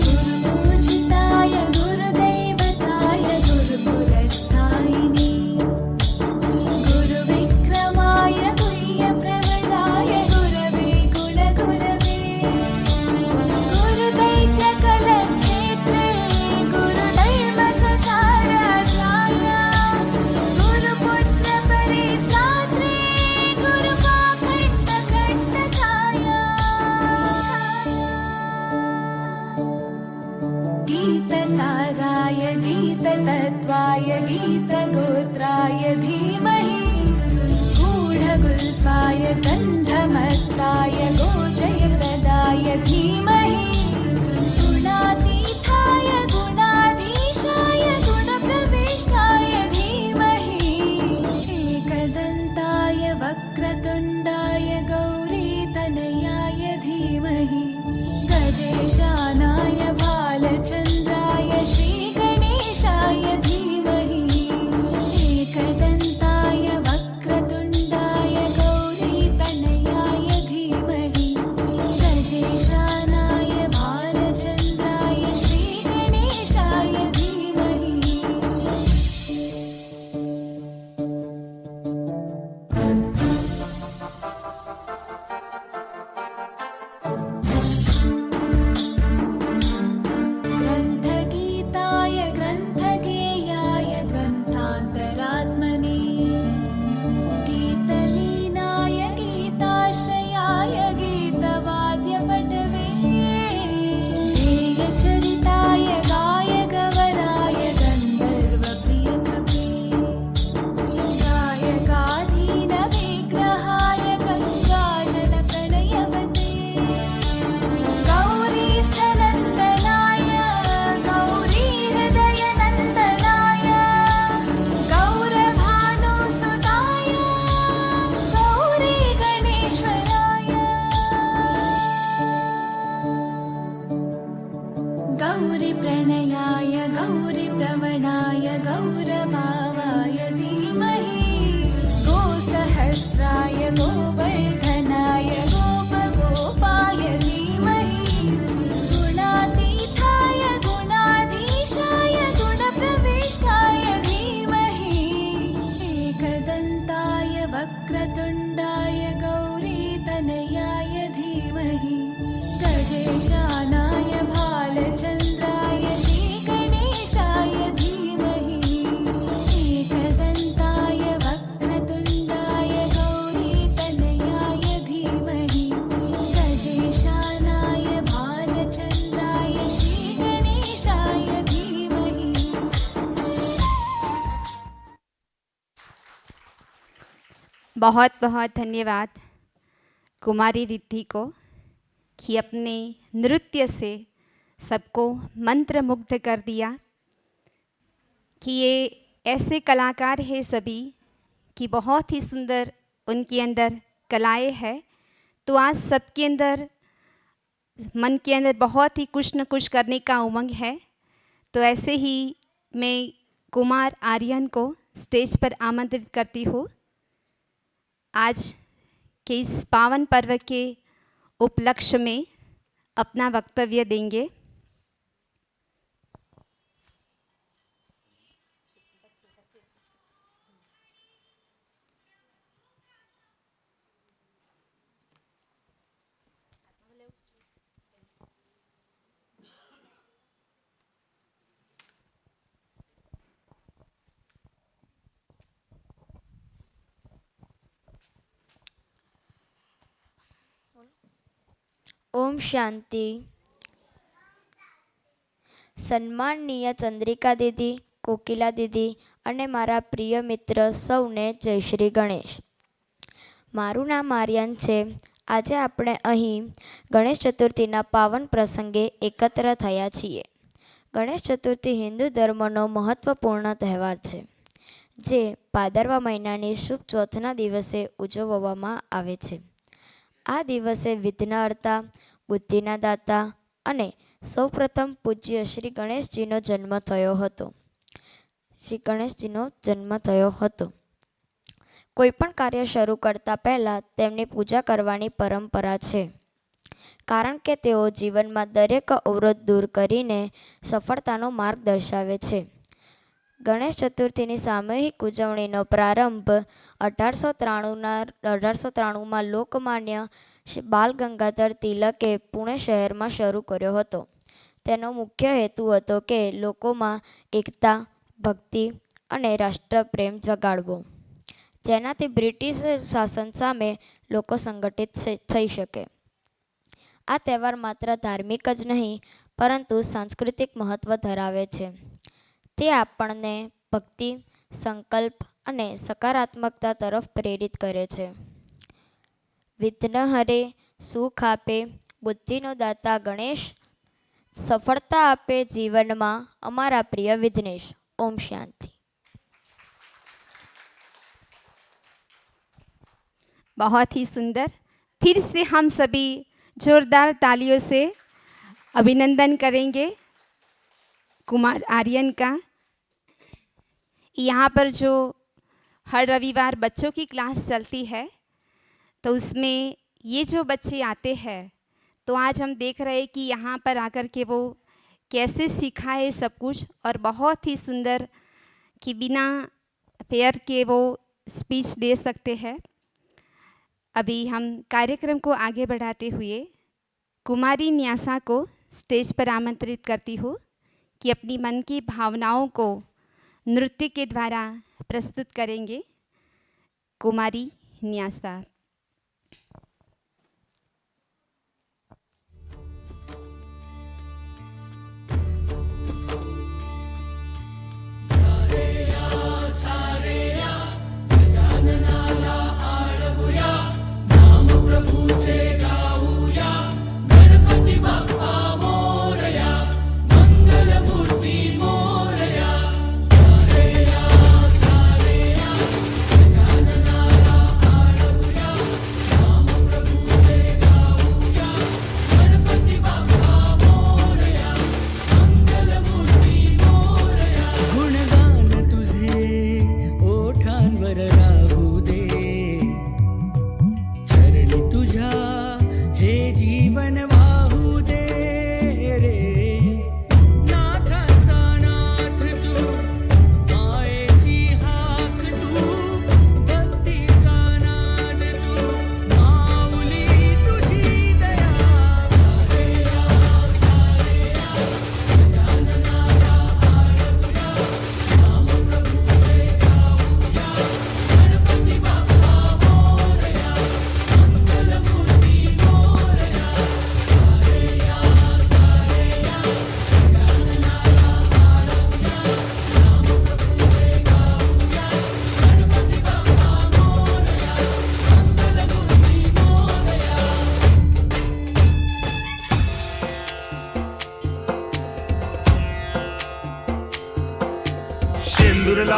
C: गुरुपूजिताय गुरुदैवताय गुरुपुरस्थायिने गुरुविक्रमाय गुह्यप्रवराय गुरवे गुणगुरवे गुरुदैत्यकलक्षेत्रे गुरुदैवसुताराध्याय गुरुपुत्रपरित्रात्रे गुरुपाखण्डखण्डकाय गीतसाराय गीततत्त्वाय गीतगोत्राय धीमहि गूढगुल्फाय गन्धमत्ताय गोजयप्रदाय धीमहि गुणातीताय गुणाधीशाय गुणप्रविष्टाय धीमहि एकदन्ताय वक्रतुण्डाय गौरीतनयाय धीमहि गजेशानाय भालचन्द्राय श्रीगणेशाय धीमहि एकदन्ताय वक्रतुण्डाय गौरीतनयाय धीमहि गजेशानाय गोवर्धनाय गोपगोपाय धीमहि गुणातीताय गुणाधीशाय गुणप्रविष्टाय धीमहि एकदन्ताय वक्रतुण्डाय गौरीतनयाय धीमहि गजेशानाय भालचन्द्राय श्रीगणेशाय धीमहि एकदन्ताय वक्रतुण्डाय गौरीतनयाय धीमहि गजेशानाय भालचन्द्राय श्रीगणेशाय धीमहि।
A: बहुत बहुत धन्यवाद कुमारी रिद्धि को कि अपने नृत्य से सबको मंत्रमुग्ध कर दिया कि ये ऐसे कलाकार हैं सभी कि बहुत ही सुंदर उनके अंदर कलाएं हैं। तो आज सबके अंदर मन के अंदर बहुत ही कुछ न कुछ करने का उमंग है। तो ऐसे ही मैं कुमार आर्यन को स्टेज पर आमंत्रित करती हूँ। आज के इस पावन पर्व के उपलक्ष्य में अपना वक्तव्य देंगे।
E: ओम शांति। सन्माननीय चंद्रिका दीदी, कोकिला दीदी અને મારા પ્રિય મિત્ર સૌને જય શ્રી ગણેશ। મારું નામ આર્યન છે। આજે આપણે અહીં ગણેશ ચતુર્થીના પાવન પ્રસંગે એકત્ર થયા છીએ। ગણેશ ચતુર્થી હિન્દુ ધર્મનો મહત્વપૂર્ણ તહેવાર છે જે ભાદરવા મહિનાની શુભ ચોથના દિવસે ઉજવવામાં આવે છે। આ દિવસે વિઘ્નહર્તા, બુદ્ધિના દાતા અને સૌપ્રથમ પૂજ્ય શ્રી ગણેશજીનો જન્મ થયો હતો। કોઈપણ કાર્ય શરૂ કરતા પહેલાં તેમની પૂજા કરવાની પરંપરા છે, કારણ કે તેઓ જીવનમાં દરેક અવરોધ દૂર કરીને સફળતાનો માર્ગ દર્શાવે છે। ગણેશ ચતુર્થીની સામૂહિક ઉજવણીનો પ્રારંભ 1893માં લોકમાન્ય બાલ ગંગાધર તિલકે પુણે શહેરમાં શરૂ કર્યો હતો। તેનો મુખ્ય હેતુ હતો કે લોકોમાં એકતા, ભક્તિ અને રાષ્ટ્રપ્રેમ જગાડવો, જેનાથી બ્રિટિશ શાસન સામે લોકો સંગઠિત થઈ શકે। આ તહેવાર માત્ર ધાર્મિક જ નહીં પરંતુ સાંસ્કૃતિક મહત્વ ધરાવે છે। તે આપણને ભક્તિ, સંકલ્પ અને સકારાત્મકતા તરફ પ્રેરિત કરે છે। વિઘ્નહરે, સુખ આપે, બુદ્ધિનો દાતા ગણેશ, સફળતા આપે જીવનમાં અમારા પ્રિય વિઘ્નેશ। ઓમ શાંતિ।
A: बहुत ही सुंदर। फिर से हम सभी जोरदार तालियों से अभिनंदन करेंगे कुमार आर्यन का। यहाँ पर जो हर रविवार बच्चों की क्लास चलती है तो उसमें ये जो बच्चे आते हैं तो आज हम देख रहे हैं कि यहाँ पर आकर के वो कैसे सिखाए सब कुछ, और बहुत ही सुंदर कि बिना फेयर के वो स्पीच दे सकते हैं। अभी हम कार्यक्रम को आगे बढ़ाते हुए कुमारी न्यासा को स्टेज पर आमंत्रित करती हूँ कि अपनी मन की भावनाओं को नृत्य के द्वारा प्रस्तुत करेंगे। कुमारी न्यासा।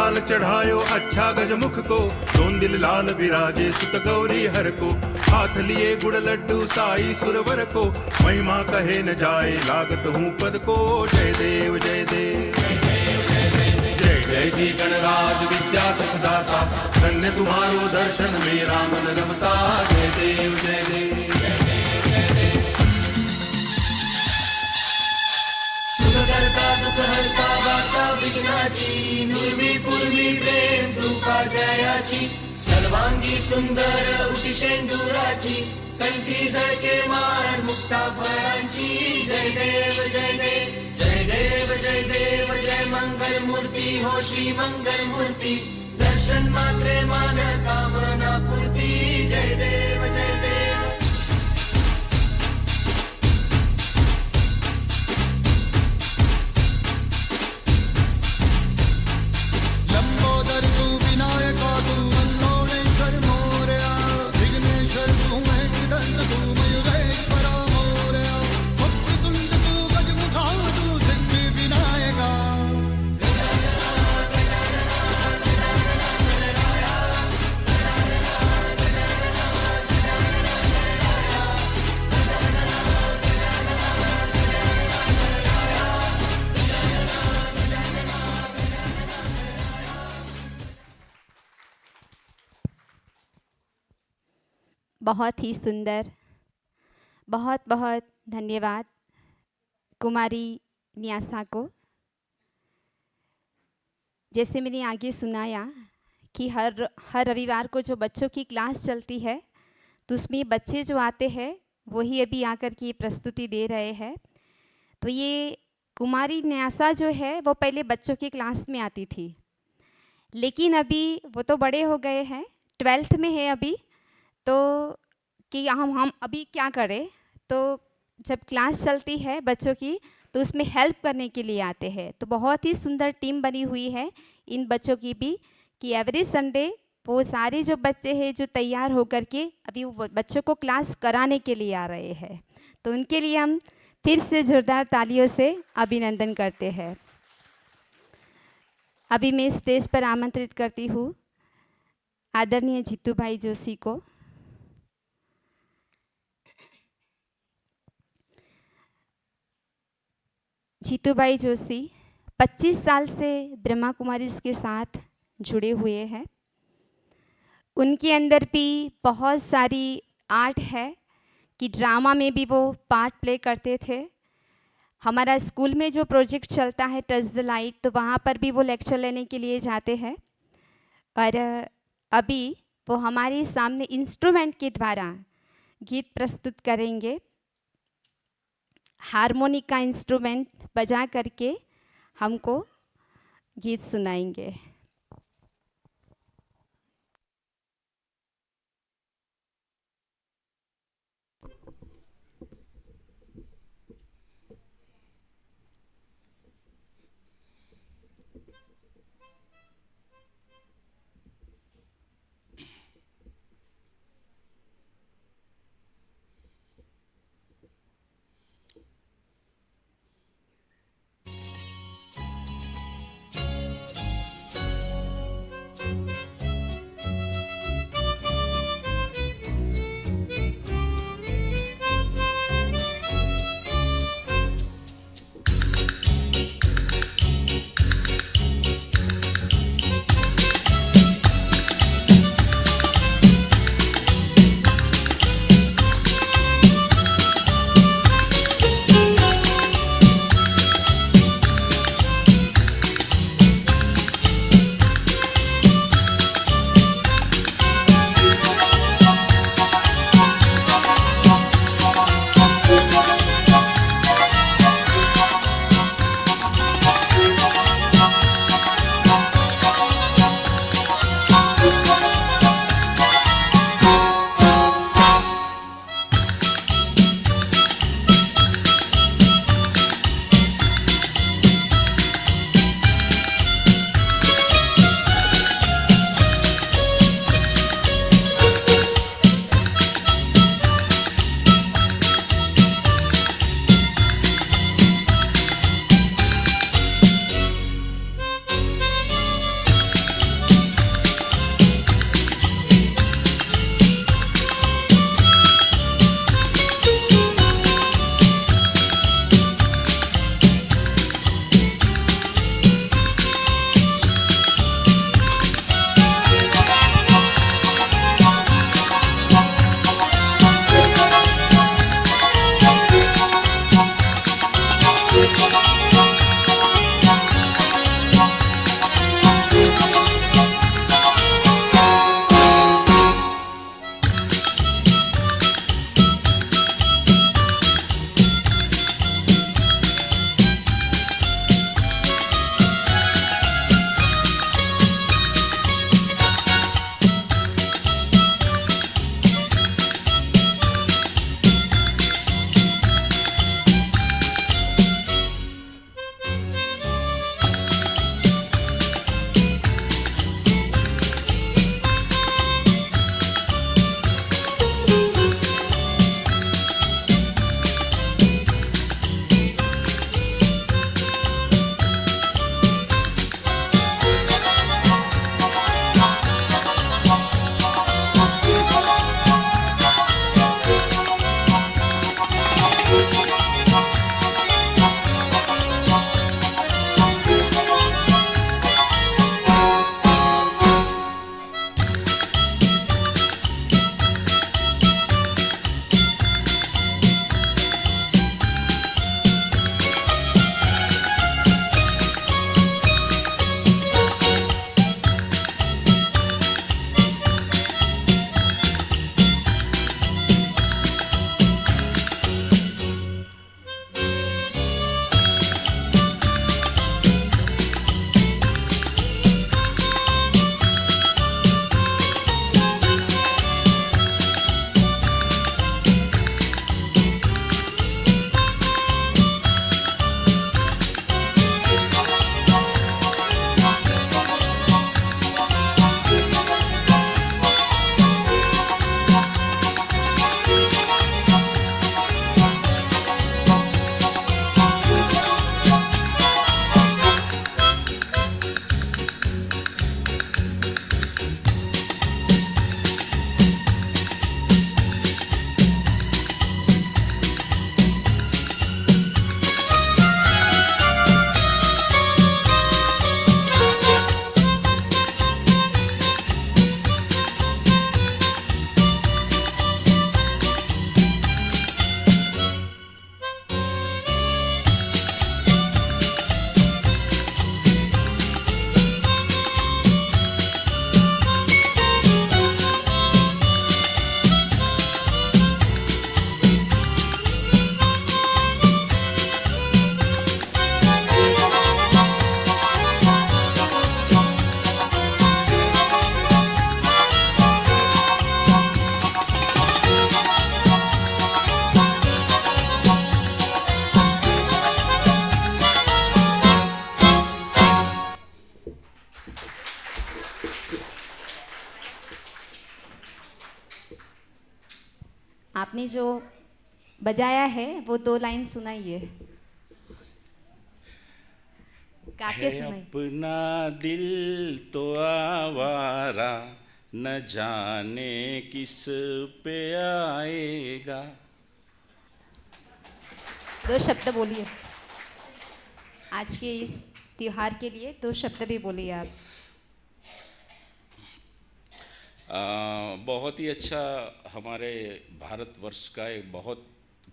F: लाल चढ़ायो अच्छा गजमुख को, दोन दिल लाल विराजे सुत गौरी हर को, हाथ लिए गुड़ लड्डू साई सुरवर को, महिमा कहे न जाए लागत हूँ पद को। जय देव जय देव जय जय जी गणराज विद्या सुखदाता, धन्य तुम्हारो दर्शन मेरा मन रमता। जय देव जय देव
B: सुखकर्ता दुःखहर्ता वार्ता विघ्नाची, नुर्वी पूर्वी प्रेम कृपा जयाची, सर्वांगी सुंदर उटिशेंदुराची, कंठी झळके माळ मुक्ता फळांची। जय देव जय देव जय देव जय देव जय मंगल मूर्ती हो श्री मंगल मूर्ती, दर्शन मात्रे मान कामना पूर्ती। जय देव जय देव लंबोदर तू विनायका तू मनोणेश्वर मोरया, विघ्नेश्वर तू महेशदंत तू मयुरेश्वरा मोरया, भक्ततुंड तू गजमुखा तू सिद्धि विनायका।
A: बहुत ही सुंदर, बहुत बहुत धन्यवाद कुमारी न्यासा को। जैसे मैंने आगे सुनाया कि हर रविवार को जो बच्चों की क्लास चलती है, तो उसमें बच्चे जो आते हैं वही अभी आकर के प्रस्तुति दे रहे हैं। तो ये कुमारी न्यासा जो है वो पहले बच्चों की क्लास में आती थी, लेकिन अभी वो तो बड़े हो गए हैं, 12th में है अभी। तो कि हम अभी क्या करें, तो जब क्लास चलती है बच्चों की तो उसमें हेल्प करने के लिए आते हैं। तो बहुत ही सुंदर टीम बनी हुई है इन बच्चों की भी, कि एवरी संडे वो सारे जो बच्चे हैं जो तैयार होकर के अभी वो बच्चों को क्लास कराने के लिए आ रहे हैं। तो उनके लिए हम फिर से जोरदार तालियों से अभिनंदन करते हैं। अभी मैं स्टेज पर आमंत्रित करती हूँ आदरणीय जीतू भाई जोशी को। जीतू भाई जोशी 25 साल से ब्रह्मा कुमारीज के साथ जुड़े हुए हैं। उनके अंदर भी बहुत सारी आर्ट है कि ड्रामा में भी वो पार्ट प्ले करते थे। हमारा स्कूल में जो प्रोजेक्ट चलता है टच द लाइट, तो वहाँ पर भी वो लेक्चर लेने के लिए जाते हैं। और अभी वो हमारे सामने इंस्ट्रूमेंट के द्वारा गीत प्रस्तुत करेंगे। हारमोनिका इंस्ट्रूमेंट बजा करके हमको गीत सुनाएंगे। आपने जो बजाया है वो 2 लाइन सुनाइए, गा के
G: है
A: सुनाइए।
G: अपना दिल तो आवारा, न जाने किस पे आएगा।
A: 2 शब्द बोलिए, आज के इस त्योहार के लिए 2 शब्द भी बोलिए आप।
G: बहुत ही अच्छा, हमारे भारतवर्ष का एक बहुत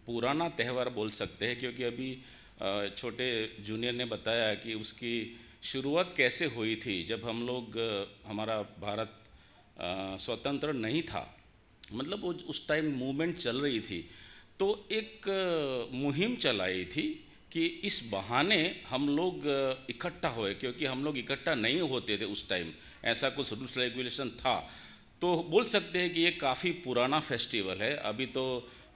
G: पुराना त्यौहार बोल सकते हैं, क्योंकि अभी छोटे जूनियर ने बताया कि उसकी शुरुआत कैसे हुई थी। जब हम लोग हमारा भारत स्वतंत्र नहीं था, मतलब वो उस टाइम मूवमेंट चल रही थी, तो एक मुहिम चलाई थी कि इस बहाने हम लोग इकट्ठा हुए, क्योंकि हम लोग इकट्ठा नहीं होते थे उस टाइम, ऐसा कुछ रूल्स रेगुलेशन था। तो बोल सकते हैं कि ये काफ़ी पुराना फेस्टिवल है। अभी तो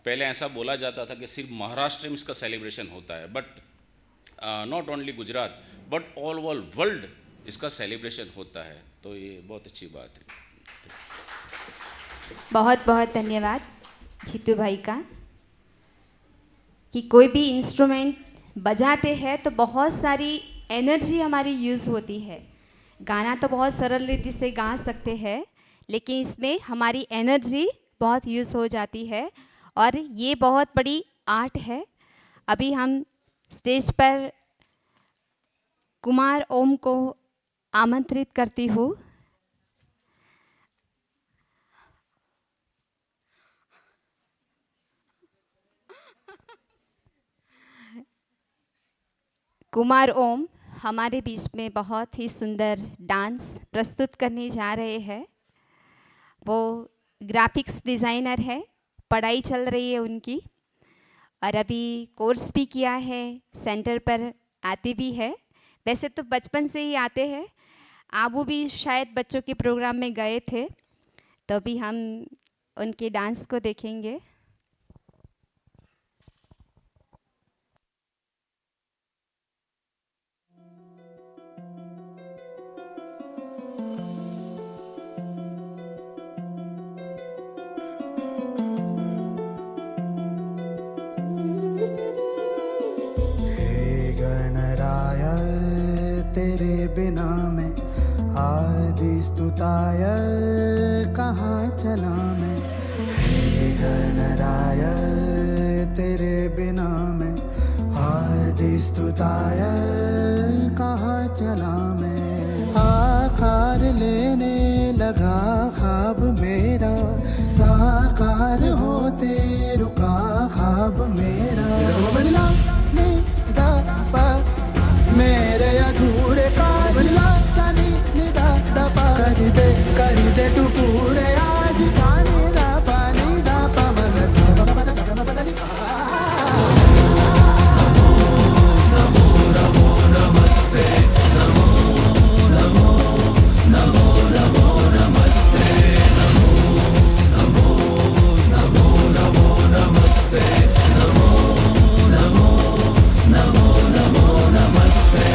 G: पहले ऐसा बोला जाता था कि सिर्फ महाराष्ट्र में इसका सेलिब्रेशन होता है, but not only Gujarat but all over world इसका सेलिब्रेशन होता है। तो ये बहुत अच्छी बात है।
A: बहुत बहुत धन्यवाद जीतू भाई का, कि कोई भी इंस्ट्रूमेंट बजाते हैं तो बहुत सारी एनर्जी हमारी यूज़ होती है। गाना तो बहुत सरल रीति से गा सकते हैं, लेकिन इसमें हमारी एनर्जी बहुत यूज़ हो जाती है, और ये बहुत बड़ी आर्ट है। अभी हम स्टेज पर कुमार ओम को आमंत्रित करती हूँ। कुमार ओम हमारे बीच में बहुत ही सुंदर डांस प्रस्तुत करने जा रहे हैं। वो ग्राफिक्स डिज़ाइनर है, पढ़ाई चल रही है उनकी, और अभी कोर्स भी किया है, सेंटर पर आते भी है। वैसे तो बचपन से ही आते हैं, आबू भी शायद बच्चों के प्रोग्राम में गए थे, तो अभी हम उनके डांस को देखेंगे।
H: तेरे बिना मैं आदि स्तुताय कहाँ चला मैं। हे गणराय तेरे बिना मैं आदि स्तुताय कहाँ चला मैं। आकार लेने लगा ख्वाब मेरा, साकार होते रुका ख्वाब मेरा। मेरे अधूरे काज सानी निदा दपा कर दे तू पूरे आज। सानी दा पानी दा पवन सा बदली। नमो नमो नमस्ते, नमो नमो नमो नमो नमस्ते, नमो नमो नमो नमो नमस्ते, नमो नमो नमो नमो नमस्ते।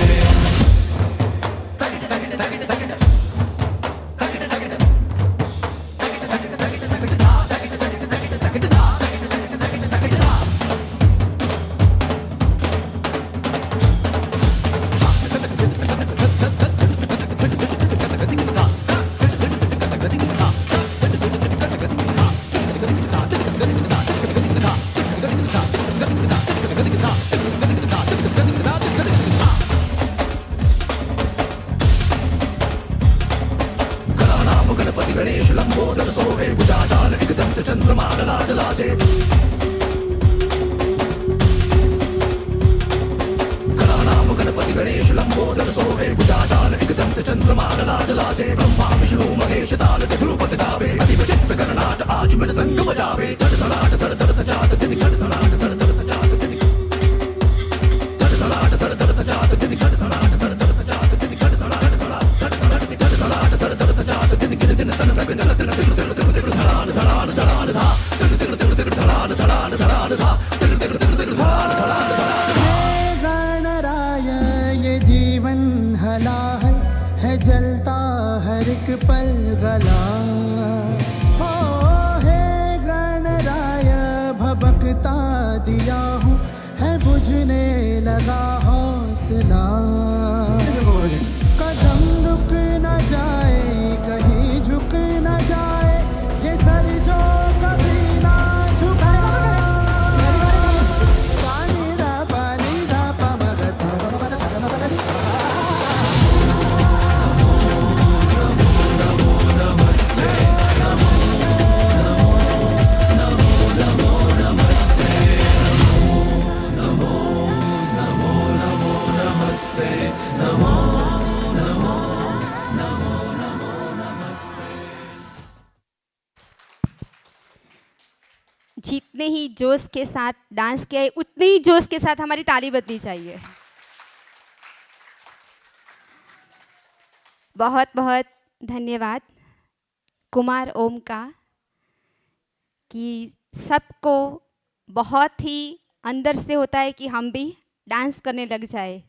H: पल गला हो। हे गणराय
A: जितने ही जोश के साथ डांस किया है उतने ही जोश के साथ हमारी ताली बजनी चाहिए। बहुत बहुत धन्यवाद कुमार ओम का कि सबको बहुत ही अंदर से होता है कि हम भी डांस करने लग जाए।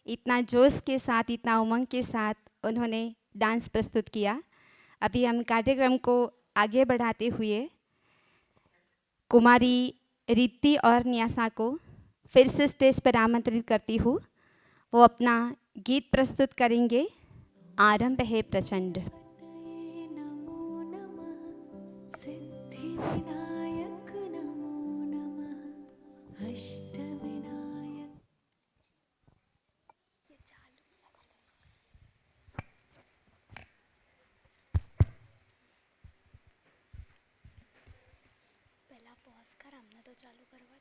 A: इतना जोश के साथ, इतना उमंग के साथ उन्होंने डांस प्रस्तुत किया। अभी हम कार्यक्रम को आगे बढ़ाते हुए कुमारी रिद्धि और न्यासा को फिर से स्टेज पर आमंत्रित करती हूँ। वो अपना गीत प्रस्तुत करेंगे, आरंभ है प्रचंड।
C: नमो नमः सिद्धिविनायक नमो नमः अष्टविनायक।
E: पहला पॉज कर, हमने तो चालू करवा।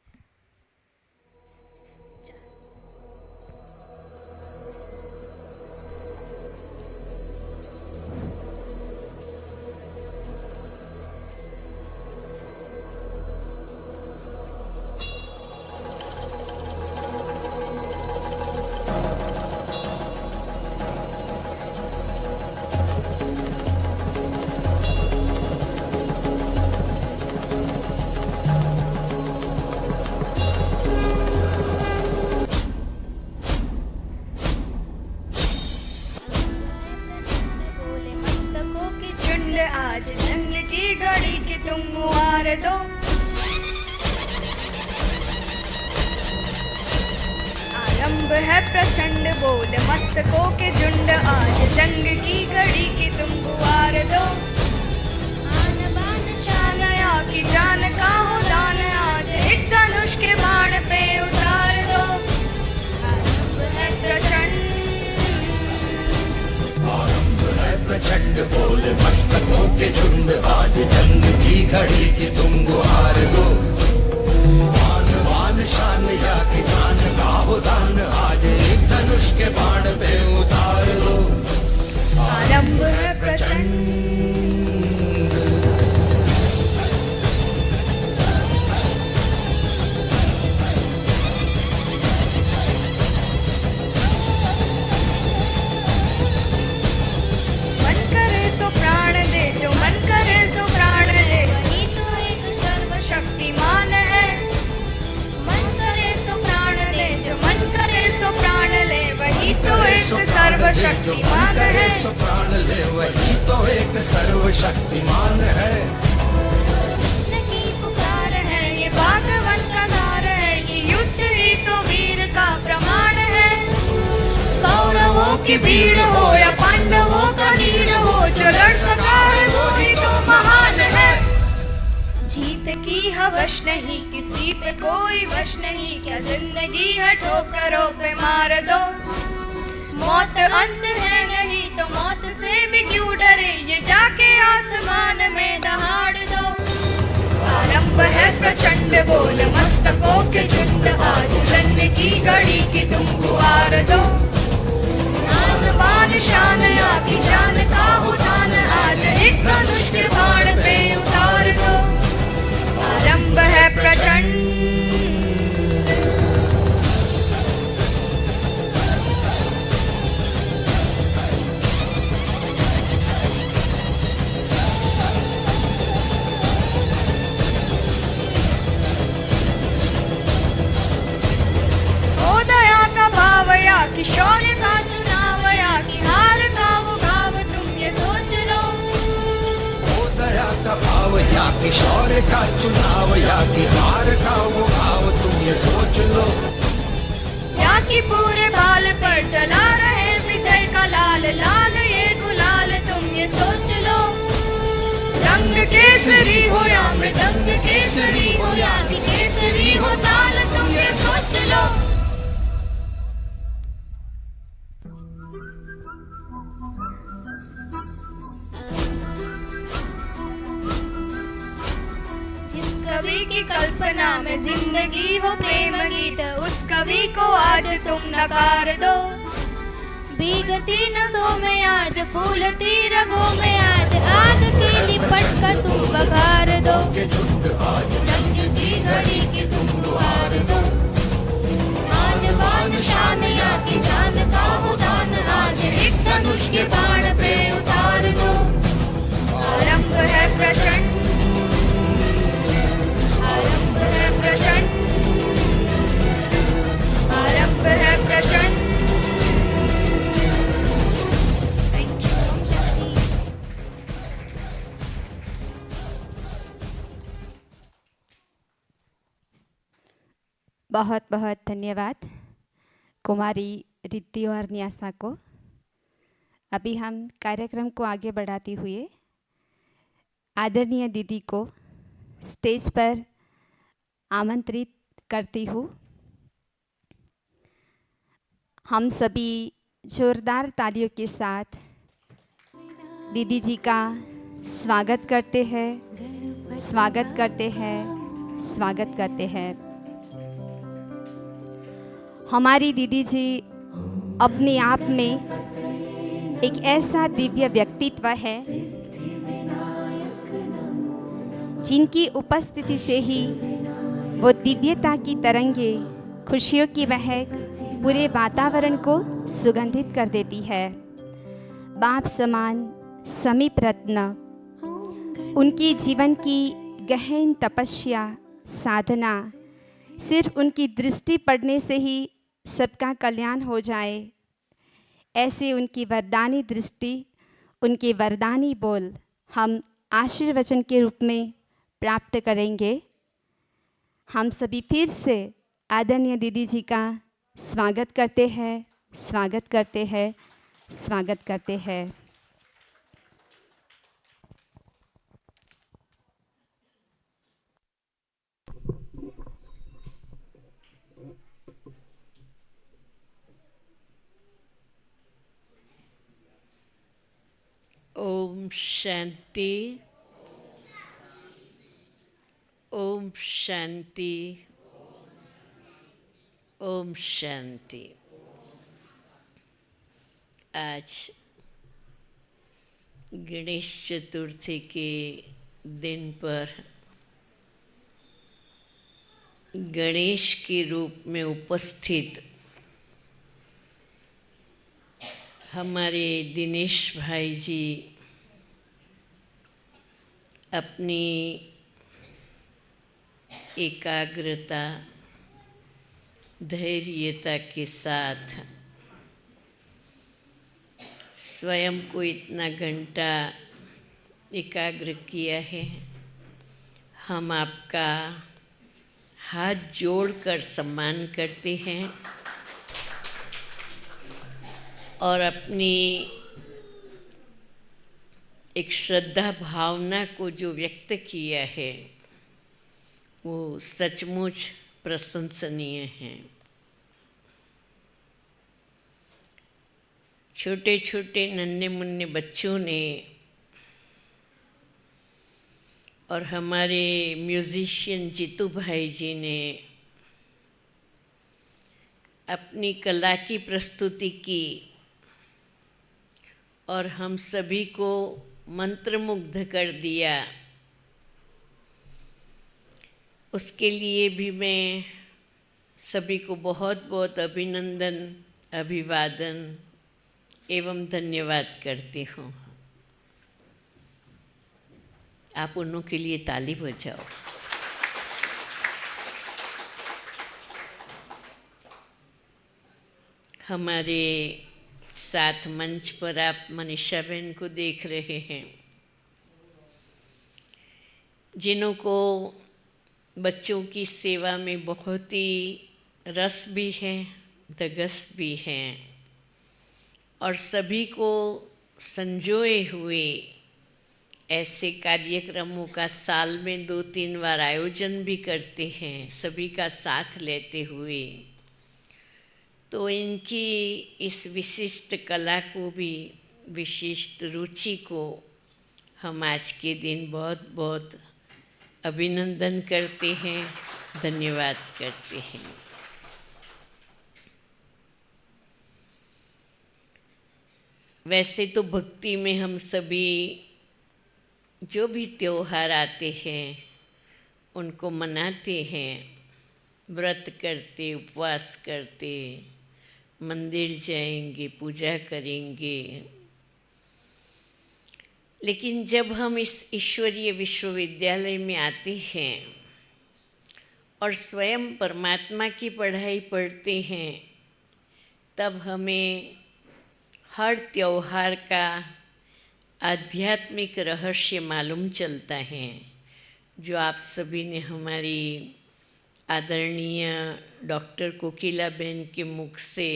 E: बोले मस्तकों की झुंड, आज जंग की घड़ी की तुम गुहार दो। आरंभ है प्रचंड, बोल मस्तकों के झुंड, आज जंग की घड़ी की तुम गुहार दो। आन बान शान या की जान का हो दान, आज एक धनुष के बाण पे उतार दो। आरंभ है प्रचंड,
B: प्रचंड बोल मस्तकों के झुंड, आज जंग की घड़ी की तुम गुहार दो। मान वान शान या की जान का हो दान, आज एक धनुष के बाण पे उतार दो।
C: आरंभ है प्रचंड, मन करे सो प्राण दे, जो मन करे सो प्राण ले, वही तो एक सर्वशक्तिमान है। मन करे सो प्राण ले, जो मन करे सो प्राण ले, वही तो एक सर्वशक्तिमान है।
B: प्राण ले वही तो एक सर्वशक्तिमान है।
C: कृष्ण की पुकार है, ये भागवत का सार है, ये युद्ध ही तो वीर का प्रमाण है। कौरवों की भीड़ हो या पांडवों का नीड़ हो, जो लड़ सका है वो ही तो महान है। जीत की हवश नहीं, किसी पे कोई वश नहीं, क्या जिंदगी है ठोकरों पे मार दो। मौत अंत है नहीं तो मौत से भी क्यों डरे, ये जाके आसमान में दहाड़ दो। आरंभ है प्रचंड, बोल मस्तकों के झुंड, आज जन्म की घड़ी की तुम गुहार दो। आन बान शान या की जान का हो दान, आज एक धनुष के बाण पे उतार दो। आरंभ है प्रचंड, कि शौर्य का चुनाव या कि हार का वो घाव, तुम ये सोच लो।
B: ओ दया का भाव या कि शौर्य का चुनाव, या कि हार का वो भाव, तुम ये सोच लो।
C: या कि पूरे बाल पर चला रहे विजय का लाल, लाल ये गुलाल, तुम ये सोच लो। रंग केसरी हो या मृदंग केसरी हो, या कि केसरी हो ताल, तुम ये सोच लो। कवि की कल्पना में जिंदगी हो प्रेम गीत, उस कवि को आज तुम नकार दो। भीगती नसों में आज, फूलती रगों में आज, आग की लिपट कर तुम बघार दो। जंग घड़ी की तुम गुहार दो। आन बान शान या की जान का हो दान, आज एक धनुष के बाण पे उतार दो। आरंभ है प्रचंड, आरंभ है प्रचंड, आरंभ है प्रचंड।
A: Thank you. ओम शांति। बहुत बहुत धन्यवाद कुमारी रिद्धि और न्यासा को। अभी हम कार्यक्रम को आगे बढ़ाते हुए आदरणीय दीदी को स्टेज पर आमंत्रित करती हूँ। हम सभी जोरदार तालियों के साथ दीदी जी का स्वागत करते हैं, स्वागत करते हैं, स्वागत करते हैं। हमारी दीदी जी अपने आप में एक ऐसा दिव्य व्यक्तित्व है जिनकी उपस्थिति से ही वो दिव्यता की तरंगे, खुशियों की महक पूरे वातावरण को सुगंधित कर देती है। बाप समान समीप रत्न, उनकी जीवन की गहन तपस्या साधना, सिर्फ उनकी दृष्टि पड़ने से ही सबका कल्याण हो जाए, ऐसे उनकी वरदानी दृष्टि, उनके वरदानी बोल हम आशीर्वचन के रूप में प्राप्त करेंगे। हम सभी फिर से आदरणीय दीदी जी का स्वागत करते हैं, स्वागत करते हैं, स्वागत करते हैं।
I: ओम शांति, ओम शांति, ओम शांति। आज गणेश चतुर्थी के दिन पर गणेश के रूप में उपस्थित हमारे दिनेश भाई जी अपनी एकाग्रता, धैर्यता के साथ स्वयं को इतना घंटा एकाग्र किया है। हम आपका हाथ जोड़कर सम्मान करते हैं और अपनी एक श्रद्धा भावना को जो व्यक्त किया है वो सचमुच प्रशंसनीय है। छोटे छोटे नन्हे मुन्ने बच्चों ने और हमारे म्यूजिशियन जीतू भाई जी ने अपनी कला की प्रस्तुति की और हम सभी को मंत्रमुग्ध कर दिया। उसके लिए भी मैं सभी को बहुत बहुत अभिनंदन, अभिवादन एवं धन्यवाद करती हूँ। आप उन्हों के लिए ताली बजाओ। हमारे साथ मंच पर आप मनीषा बहन को देख रहे हैं, जिन्हों को बच्चों की सेवा में बहुत ही रस भी है, धगस भी है और सभी को संजोए हुए ऐसे कार्यक्रमों का साल में 2-3 बार आयोजन भी करते हैं, सभी का साथ लेते हुए। तो इनकी इस विशिष्ट कला को भी, विशिष्ट रुचि को हम आज के दिन बहुत बहुत अभिनंदन करते हैं, धन्यवाद करते हैं। वैसे तो भक्ति में हम सभी जो भी त्योहार आते हैं उनको मनाते हैं, व्रत करते, उपवास करते, मंदिर जाएंगे, पूजा करेंगे। लेकिन जब हम इस ईश्वरीय विश्वविद्यालय में आते हैं और स्वयं परमात्मा की पढ़ाई पढ़ते हैं, तब हमें हर त्योहार का आध्यात्मिक रहस्य मालूम चलता है, जो आप सभी ने हमारी आदरणीय डॉक्टर कोकिलाबेन के मुख से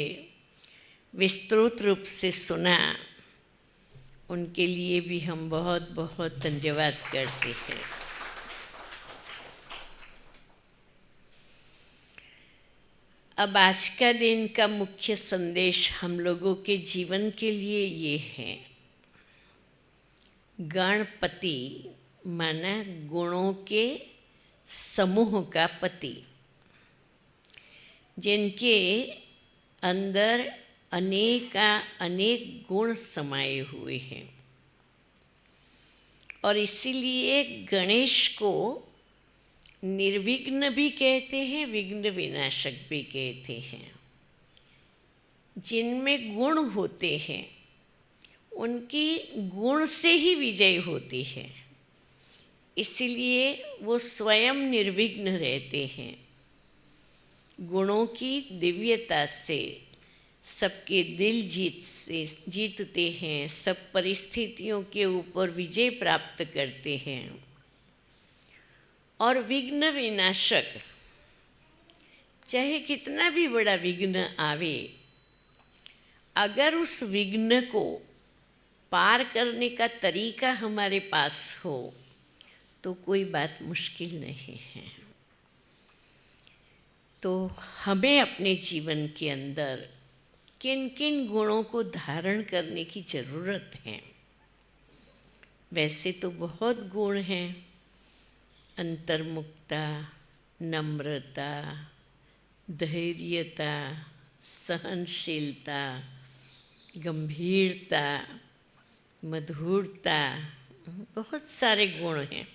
I: विस्तृत रूप से सुना। उनके लिए भी हम बहुत बहुत धन्यवाद करते हैं। अब आज का दिन का मुख्य संदेश हम लोगों के जीवन के लिए ये है, गणपति माना गुणों के समूह का पति, जिनके अंदर अनेक गुण समाये हुए हैं। और इसीलिए गणेश को निर्विघ्न भी कहते हैं, विघ्न विनाशक भी कहते हैं। जिनमें गुण होते हैं उनकी गुण से ही विजय होती है, इसीलिए वो स्वयं निर्विघ्न रहते हैं। गुणों की दिव्यता से सबके दिल जीतते हैं, सब परिस्थितियों के ऊपर विजय प्राप्त करते हैं। और विघ्न विनाशक, चाहे कितना भी बड़ा विघ्न आवे, अगर उस विघ्न को पार करने का तरीका हमारे पास हो तो कोई बात मुश्किल नहीं है। तो हमें अपने जीवन के अंदर किन किन गुणों को धारण करने की ज़रूरत है। वैसे तो बहुत गुण हैं, अंतर्मुखता, नम्रता, धैर्यता, सहनशीलता, गंभीरता, मधुरता, बहुत सारे गुण हैं।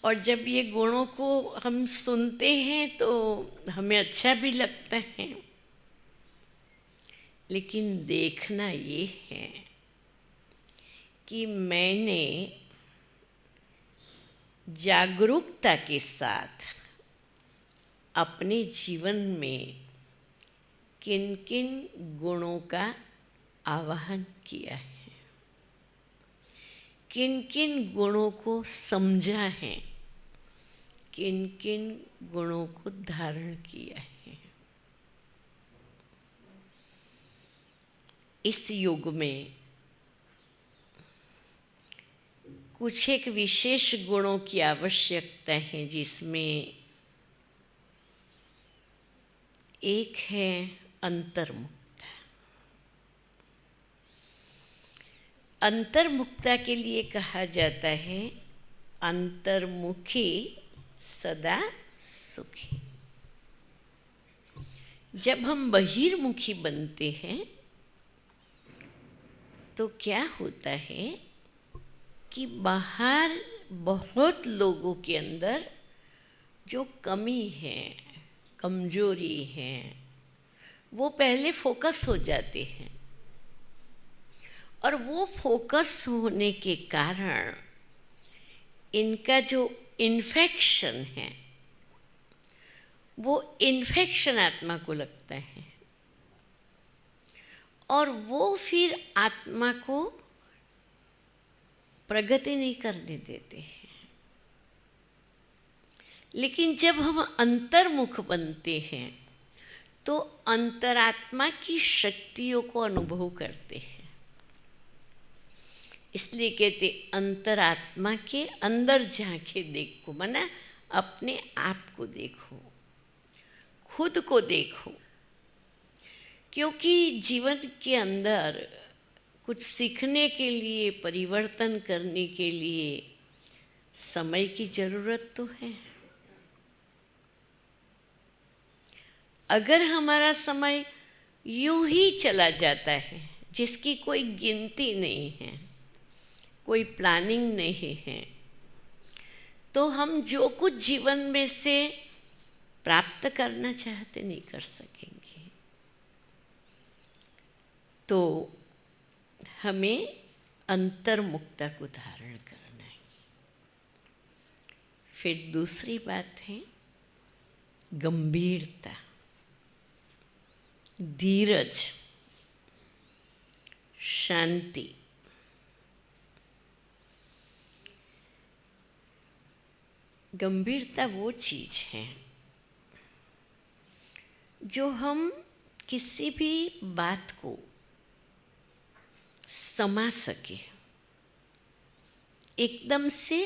I: और जब ये गुणों को हम सुनते हैं तो हमें अच्छा भी लगता है, लेकिन देखना ये है कि मैंने जागरूकता के साथ अपने जीवन में किन किन गुणों का आवाहन किया है, किन किन गुणों को समझा है, किन किन गुणों को धारण किया है। इस युग में कुछ एक विशेष गुणों की आवश्यकता है, जिसमें एक है अंतर्मुखता। अंतर्मुखता के लिए कहा जाता है अंतर्मुखी सदा सुखी। जब हम बहिर्मुखी बनते हैं तो क्या होता है कि बाहर बहुत लोगों के अंदर जो कमी है, कमजोरी है, वो पहले फोकस हो जाते हैं। और वो फोकस होने के कारण इनका जो इन्फेक्शन है, वो इन्फेक्शन आत्मा को लगता है और वो फिर आत्मा को प्रगति नहीं करने देते हैं। लेकिन जब हम अंतर्मुख बनते हैं तो अंतरात्मा की शक्तियों को अनुभव करते हैं। इसलिए कहते अंतरात्मा के अंदर झांके देखो, माना अपने आप को देखो, खुद को देखो। क्योंकि जीवन के अंदर कुछ सीखने के लिए, परिवर्तन करने के लिए समय की ज़रूरत तो है। अगर हमारा समय यूं ही चला जाता है, जिसकी कोई गिनती नहीं है, कोई प्लानिंग नहीं है, तो हम जो कुछ जीवन में से प्राप्त करना चाहते नहीं कर सकेंगे। तो हमें अंतर्मुखता को धारण करना है। फिर दूसरी बात है गंभीरता, धीरज, शांति। गंभीरता वो चीज़ है जो हम किसी भी बात को समा सके, एकदम से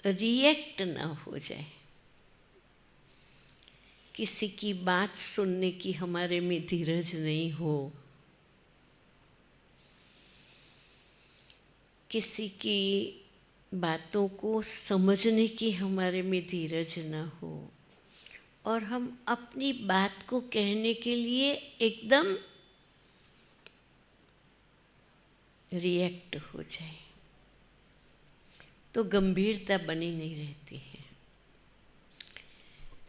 I: रिएक्ट ना हो जाए। किसी की बात सुनने की हमारे में धीरज नहीं हो, किसी की बातों को समझने की हमारे में धीरज ना हो, और हम अपनी बात को कहने के लिए एकदम रिएक्ट हो जाए, तो गंभीरता बनी नहीं रहती है।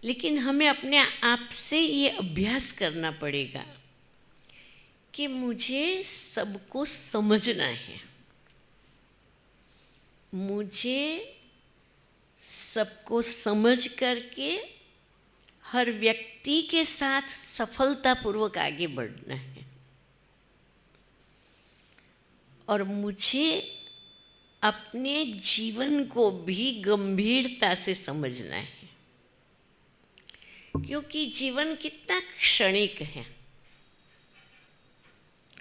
I: लेकिन हमें अपने आप से ये अभ्यास करना पड़ेगा कि मुझे सबको समझना है, मुझे सबको समझ करके हर व्यक्ति के साथ सफलतापूर्वक आगे बढ़ना है, और मुझे अपने जीवन को भी गंभीरता से समझना है, क्योंकि जीवन कितना क्षणिक है,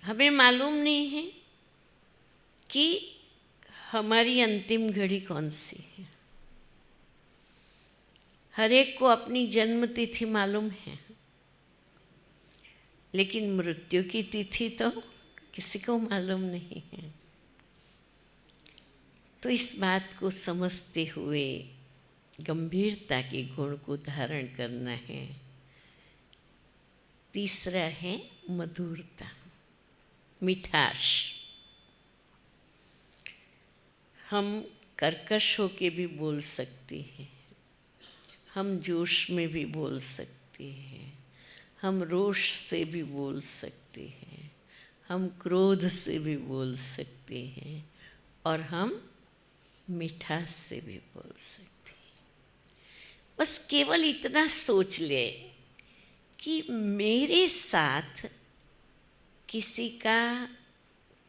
I: हमें मालूम नहीं है कि हमारी अंतिम घड़ी कौन सी है। हर एक को अपनी जन्म तिथि मालूम है, लेकिन मृत्यु की तिथि तो किसी को मालूम नहीं है। तो इस बात को समझते हुए गंभीरता के गुण को धारण करना है। तीसरा है मधुरता, मिठास। हम कर्कश होके भी बोल सकते हैं, हम जोश में भी बोल सकते हैं, हम रोष से भी बोल सकते हैं, हम क्रोध से भी बोल सकते हैं, और हम मिठास से भी बोल सकते हैं। बस केवल इतना सोच ले कि मेरे साथ किसी का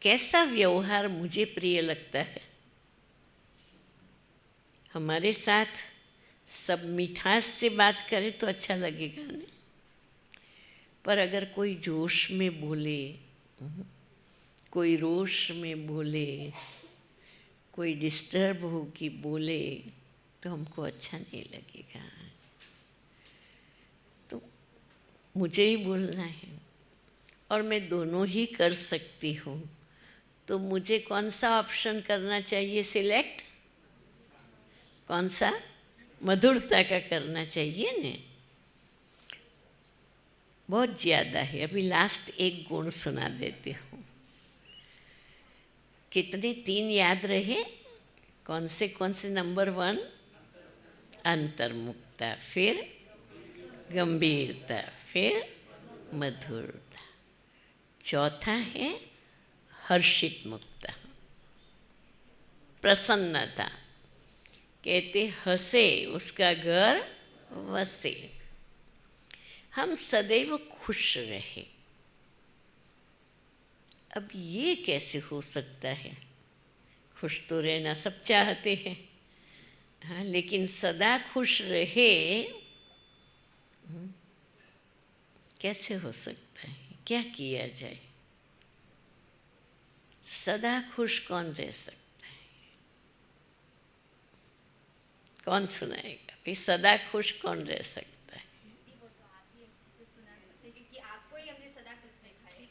I: कैसा व्यवहार मुझे प्रिय लगता है। हमारे साथ सब मिठास से बात करे तो अच्छा लगेगा नहीं, पर अगर कोई जोश में बोले, कोई रोष में बोले, कोई डिस्टर्ब हो कि बोले, तो हमको अच्छा नहीं लगेगा। तो मुझे ही बोलना है और मैं दोनों ही कर सकती हूँ, तो मुझे कौन सा ऑप्शन करना चाहिए सिलेक्ट? कौन सा? मधुरता का करना चाहिए ने। बहुत ज़्यादा है। अभी लास्ट एक गुण सुना देती हूँ। कितने? 3 याद रहे? कौन से नंबर 1? अंतर्मुखता, फिर गंभीरता, फिर मधुरता। चौथा है हर्षित मुक्ता, प्रसन्नता। कहते हंसे उसका घर वसे। हम सदैव खुश रहे। अब ये कैसे हो सकता है? खुश तो रहना सब चाहते हैं, हाँ, लेकिन सदा खुश रहे कैसे हो सकता है? क्या किया जाए? सदा खुश कौन रह सकता है? कौन सुनाएगा भाई? सदा खुश कौन रह सकता है?
A: क्योंकि आपको ही हमने सदा खुश देखा है।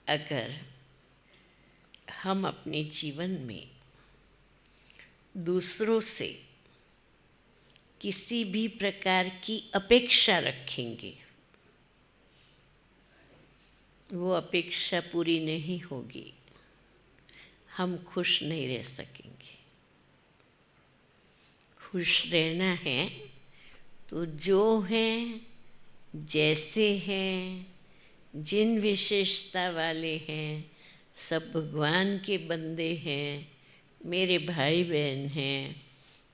I: अगर हम अपने जीवन में दूसरों से किसी भी प्रकार की अपेक्षा रखेंगे, वो अपेक्षा पूरी नहीं होगी। हम खुश नहीं रह सकेंगे। खुश रहना है तो जो हैं, जैसे हैं, जिन विशेषता वाले हैं, सब भगवान के बंदे हैं, मेरे भाई बहन हैं,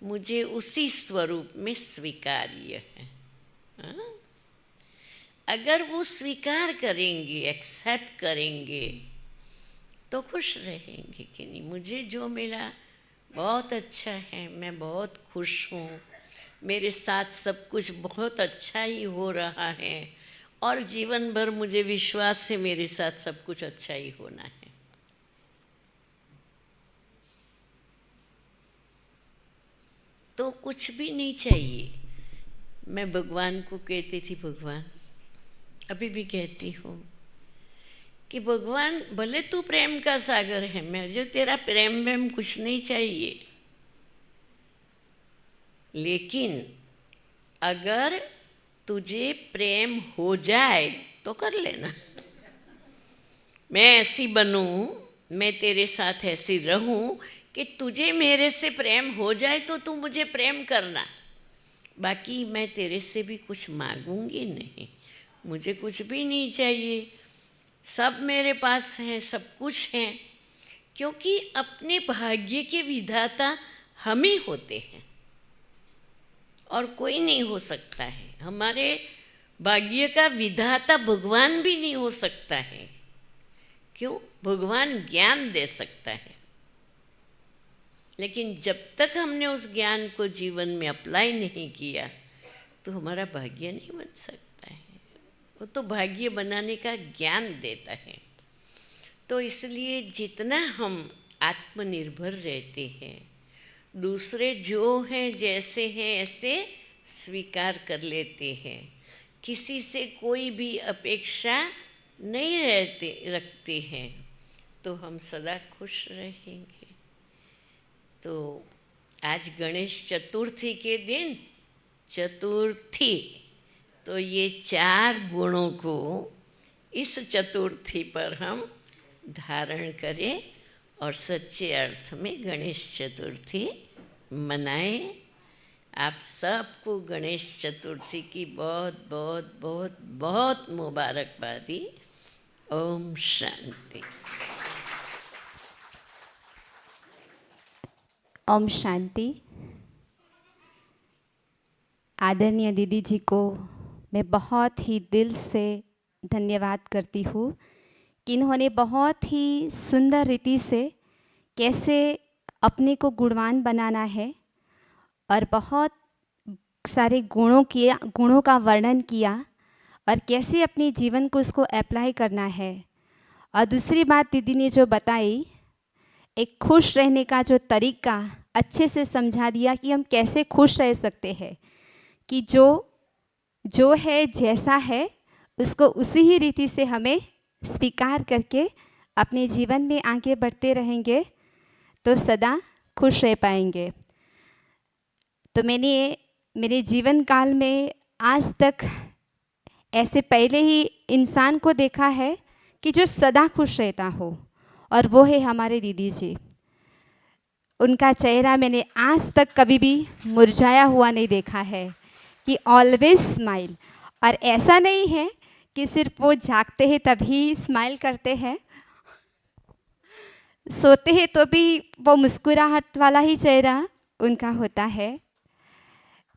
I: मुझे उसी स्वरूप में स्वीकार्य है। हाँ? अगर वो स्वीकार करेंगे, एक्सेप्ट करेंगे, तो खुश रहेंगे कि नहीं, मुझे जो मिला बहुत अच्छा है, मैं बहुत खुश हूँ, मेरे साथ सब कुछ बहुत अच्छा ही हो रहा है और जीवन भर मुझे विश्वास है मेरे साथ सब कुछ अच्छा ही होना है। तो कुछ भी नहीं चाहिए। मैं भगवान को कहती थी, भगवान, अभी भी कहती हूँ कि भगवान भले तू प्रेम का सागर है, मुझे तेरा प्रेम वेम कुछ नहीं चाहिए, लेकिन अगर तुझे प्रेम हो जाए तो कर लेना। मैं ऐसी बनूं, मैं तेरे साथ ऐसी रहूं कि तुझे मेरे से प्रेम हो जाए तो तू मुझे प्रेम करना, बाकी मैं तेरे से भी कुछ मांगूंगी नहीं, मुझे कुछ भी नहीं चाहिए, सब मेरे पास हैं, सब कुछ हैं, क्योंकि अपने भाग्य के विधाता हम ही होते हैं और कोई नहीं हो सकता है। हमारे भाग्य का विधाता भगवान भी नहीं हो सकता है। क्यों? भगवान ज्ञान दे सकता है, लेकिन जब तक हमने उस ज्ञान को जीवन में अप्लाई नहीं किया तो हमारा भाग्य नहीं बन सकता है। वो तो भाग्य बनाने का ज्ञान देता है। तो इसलिए जितना हम आत्मनिर्भर रहते हैं, दूसरे जो हैं, जैसे हैं, ऐसे स्वीकार कर लेते हैं, किसी से कोई भी अपेक्षा नहीं रखते हैं, तो हम सदा खुश रहेंगे। तो आज गणेश चतुर्थी के दिन, चतुर्थी, तो ये 4 गुणों को इस चतुर्थी पर हम धारण करें और सच्चे अर्थ में गणेश चतुर्थी मनाएं। आप सबको गणेश चतुर्थी की बहुत बहुत बहुत बहुत मुबारकबादी। ओम शांति।
A: ओम शांति। आदरणीय दीदी जी को मैं बहुत ही दिल से धन्यवाद करती हूँ कि इन्होंने बहुत ही सुंदर रीति से कैसे अपने को गुणवान बनाना है और बहुत सारे गुणों का वर्णन किया और कैसे अपने जीवन को उसको अप्लाई करना है। और दूसरी बात दीदी ने जो बताई, एक खुश रहने का जो तरीका अच्छे से समझा दिया कि हम कैसे खुश रह सकते हैं, कि जो है, जैसा है, उसको उसी ही रीति से हमें स्वीकार करके अपने जीवन में आगे बढ़ते रहेंगे तो सदा खुश रह पाएंगे। तो मैंने मेरे जीवन काल में आज तक ऐसे पहले ही इंसान को देखा है कि जो सदा खुश रहता हो, और वो है हमारे दीदी जी। उनका चेहरा मैंने आज तक कभी भी मुरझाया हुआ नहीं देखा है, कि ऑलवेज स्माइल। और ऐसा नहीं है कि सिर्फ वो जागते हैं तभी स्माइल करते हैं, सोते हैं तो भी वो मुस्कुराहट वाला ही चेहरा उनका होता है।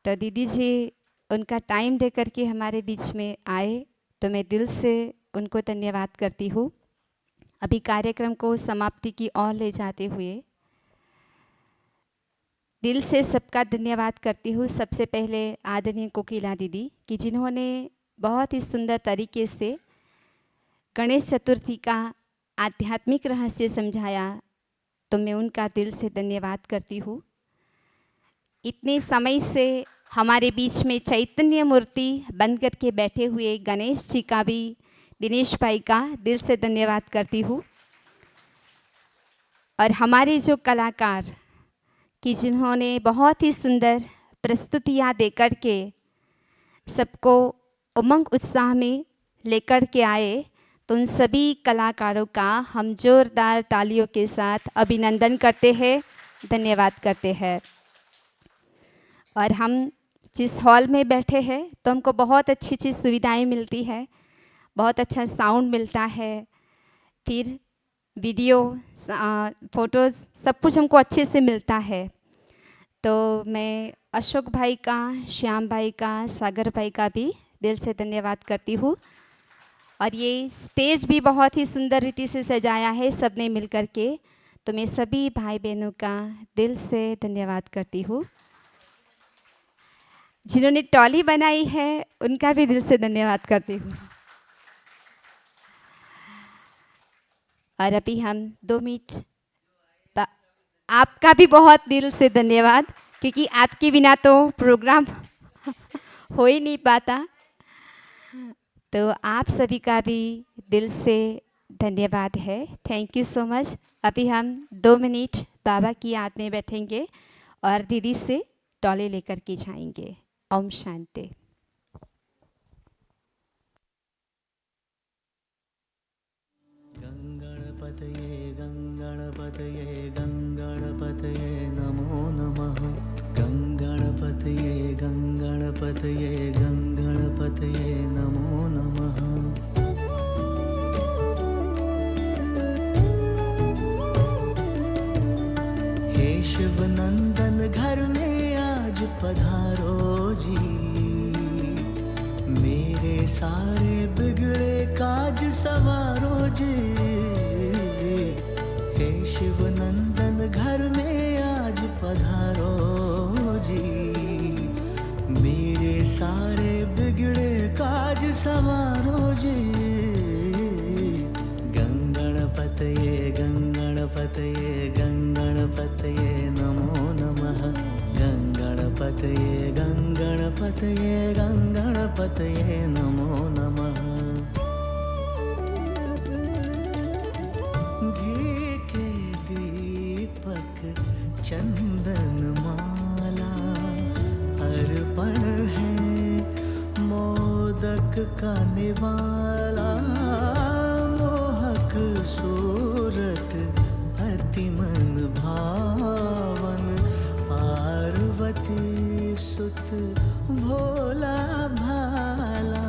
A: तो दीदी जी उनका टाइम दे करके हमारे बीच में आए, तो मैं दिल से उनको धन्यवाद करती हूँ। अभी कार्यक्रम को समाप्ति की ओर ले जाते हुए दिल से सबका धन्यवाद करती हूँ। सबसे पहले आदरणीय कोकिला दीदी कि जिन्होंने बहुत ही सुंदर तरीके से गणेश चतुर्थी का आध्यात्मिक रहस्य समझाया, तो मैं उनका दिल से धन्यवाद करती हूँ। इतने समय से हमारे बीच में चैतन्य मूर्ति बन कर के बैठे हुए गणेश जी का भी, दिनेश भाई का दिल से धन्यवाद करती हूँ। और हमारे जो कलाकार कि जिन्होंने बहुत ही सुंदर प्रस्तुतियाँ देकर के सबको उमंग उत्साह में लेकर के आए, तो उन सभी कलाकारों का हम जोरदार तालियों के साथ अभिनंदन करते हैं, धन्यवाद करते हैं। और हम जिस हॉल में बैठे हैं तो हमको बहुत अच्छी अच्छी सुविधाएं मिलती है, बहुत अच्छा साउंड मिलता है, फिर वीडियो, फ़ोटोज़ सब कुछ हमको अच्छे से मिलता है। तो मैं अशोक भाई का, श्याम भाई का, सागर भाई का भी दिल से धन्यवाद करती हूँ। और ये स्टेज भी बहुत ही सुंदर रीति से सजाया है सबने मिल कर के, तो मैं सभी भाई बहनों का दिल से धन्यवाद करती हूँ। जिन्होंने टॉली बनाई है उनका भी दिल से धन्यवाद करती हूँ। और अभी हम 2 मिनट आपका भी बहुत दिल से धन्यवाद, क्योंकि आपके बिना तो प्रोग्राम हो ही नहीं पाता। तो आप सभी का भी दिल से धन्यवाद है। Thank you so much. अभी हम 2 मिनट बाबा की याद में बैठेंगे और दीदी से टॉली लेकर के जाएंगे। ओम शांति।
H: गंगणपतये गंगणपतये गंगणपतये नमो नमः। गंगणपतये गंगणपतये गंगणपतये नमो नमः। हे शिवनंदन घर में आज पधारो जी, मेरे सारे बिगड़े काज सवारो जी। हे शिवनंदन घर में आज पधारो जी, मेरे सारे बिगड़े काज सवारो जी। गंगणपतये गंगणपतये गंगणपतये नमो नमः। गंगणपतये गंगणपतये गंगणपतये नमो नमः। घी के दीपक चंदन माला अर्पण है, मोदक का निवाला मोहक सूरत अति मन भावन। पार्वती सुत भोला भाला,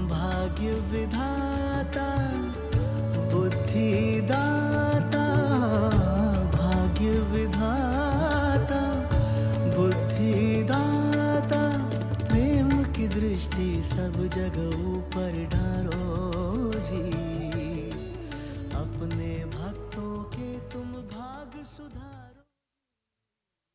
H: भाग्य विधाता बुद्धि दाता। भाग्य विधाता बुद्धि दाता, प्रेम की दृष्टि सब जगह ऊपर डारो जी। अपने भक्तों के तुम भाग सुधारो।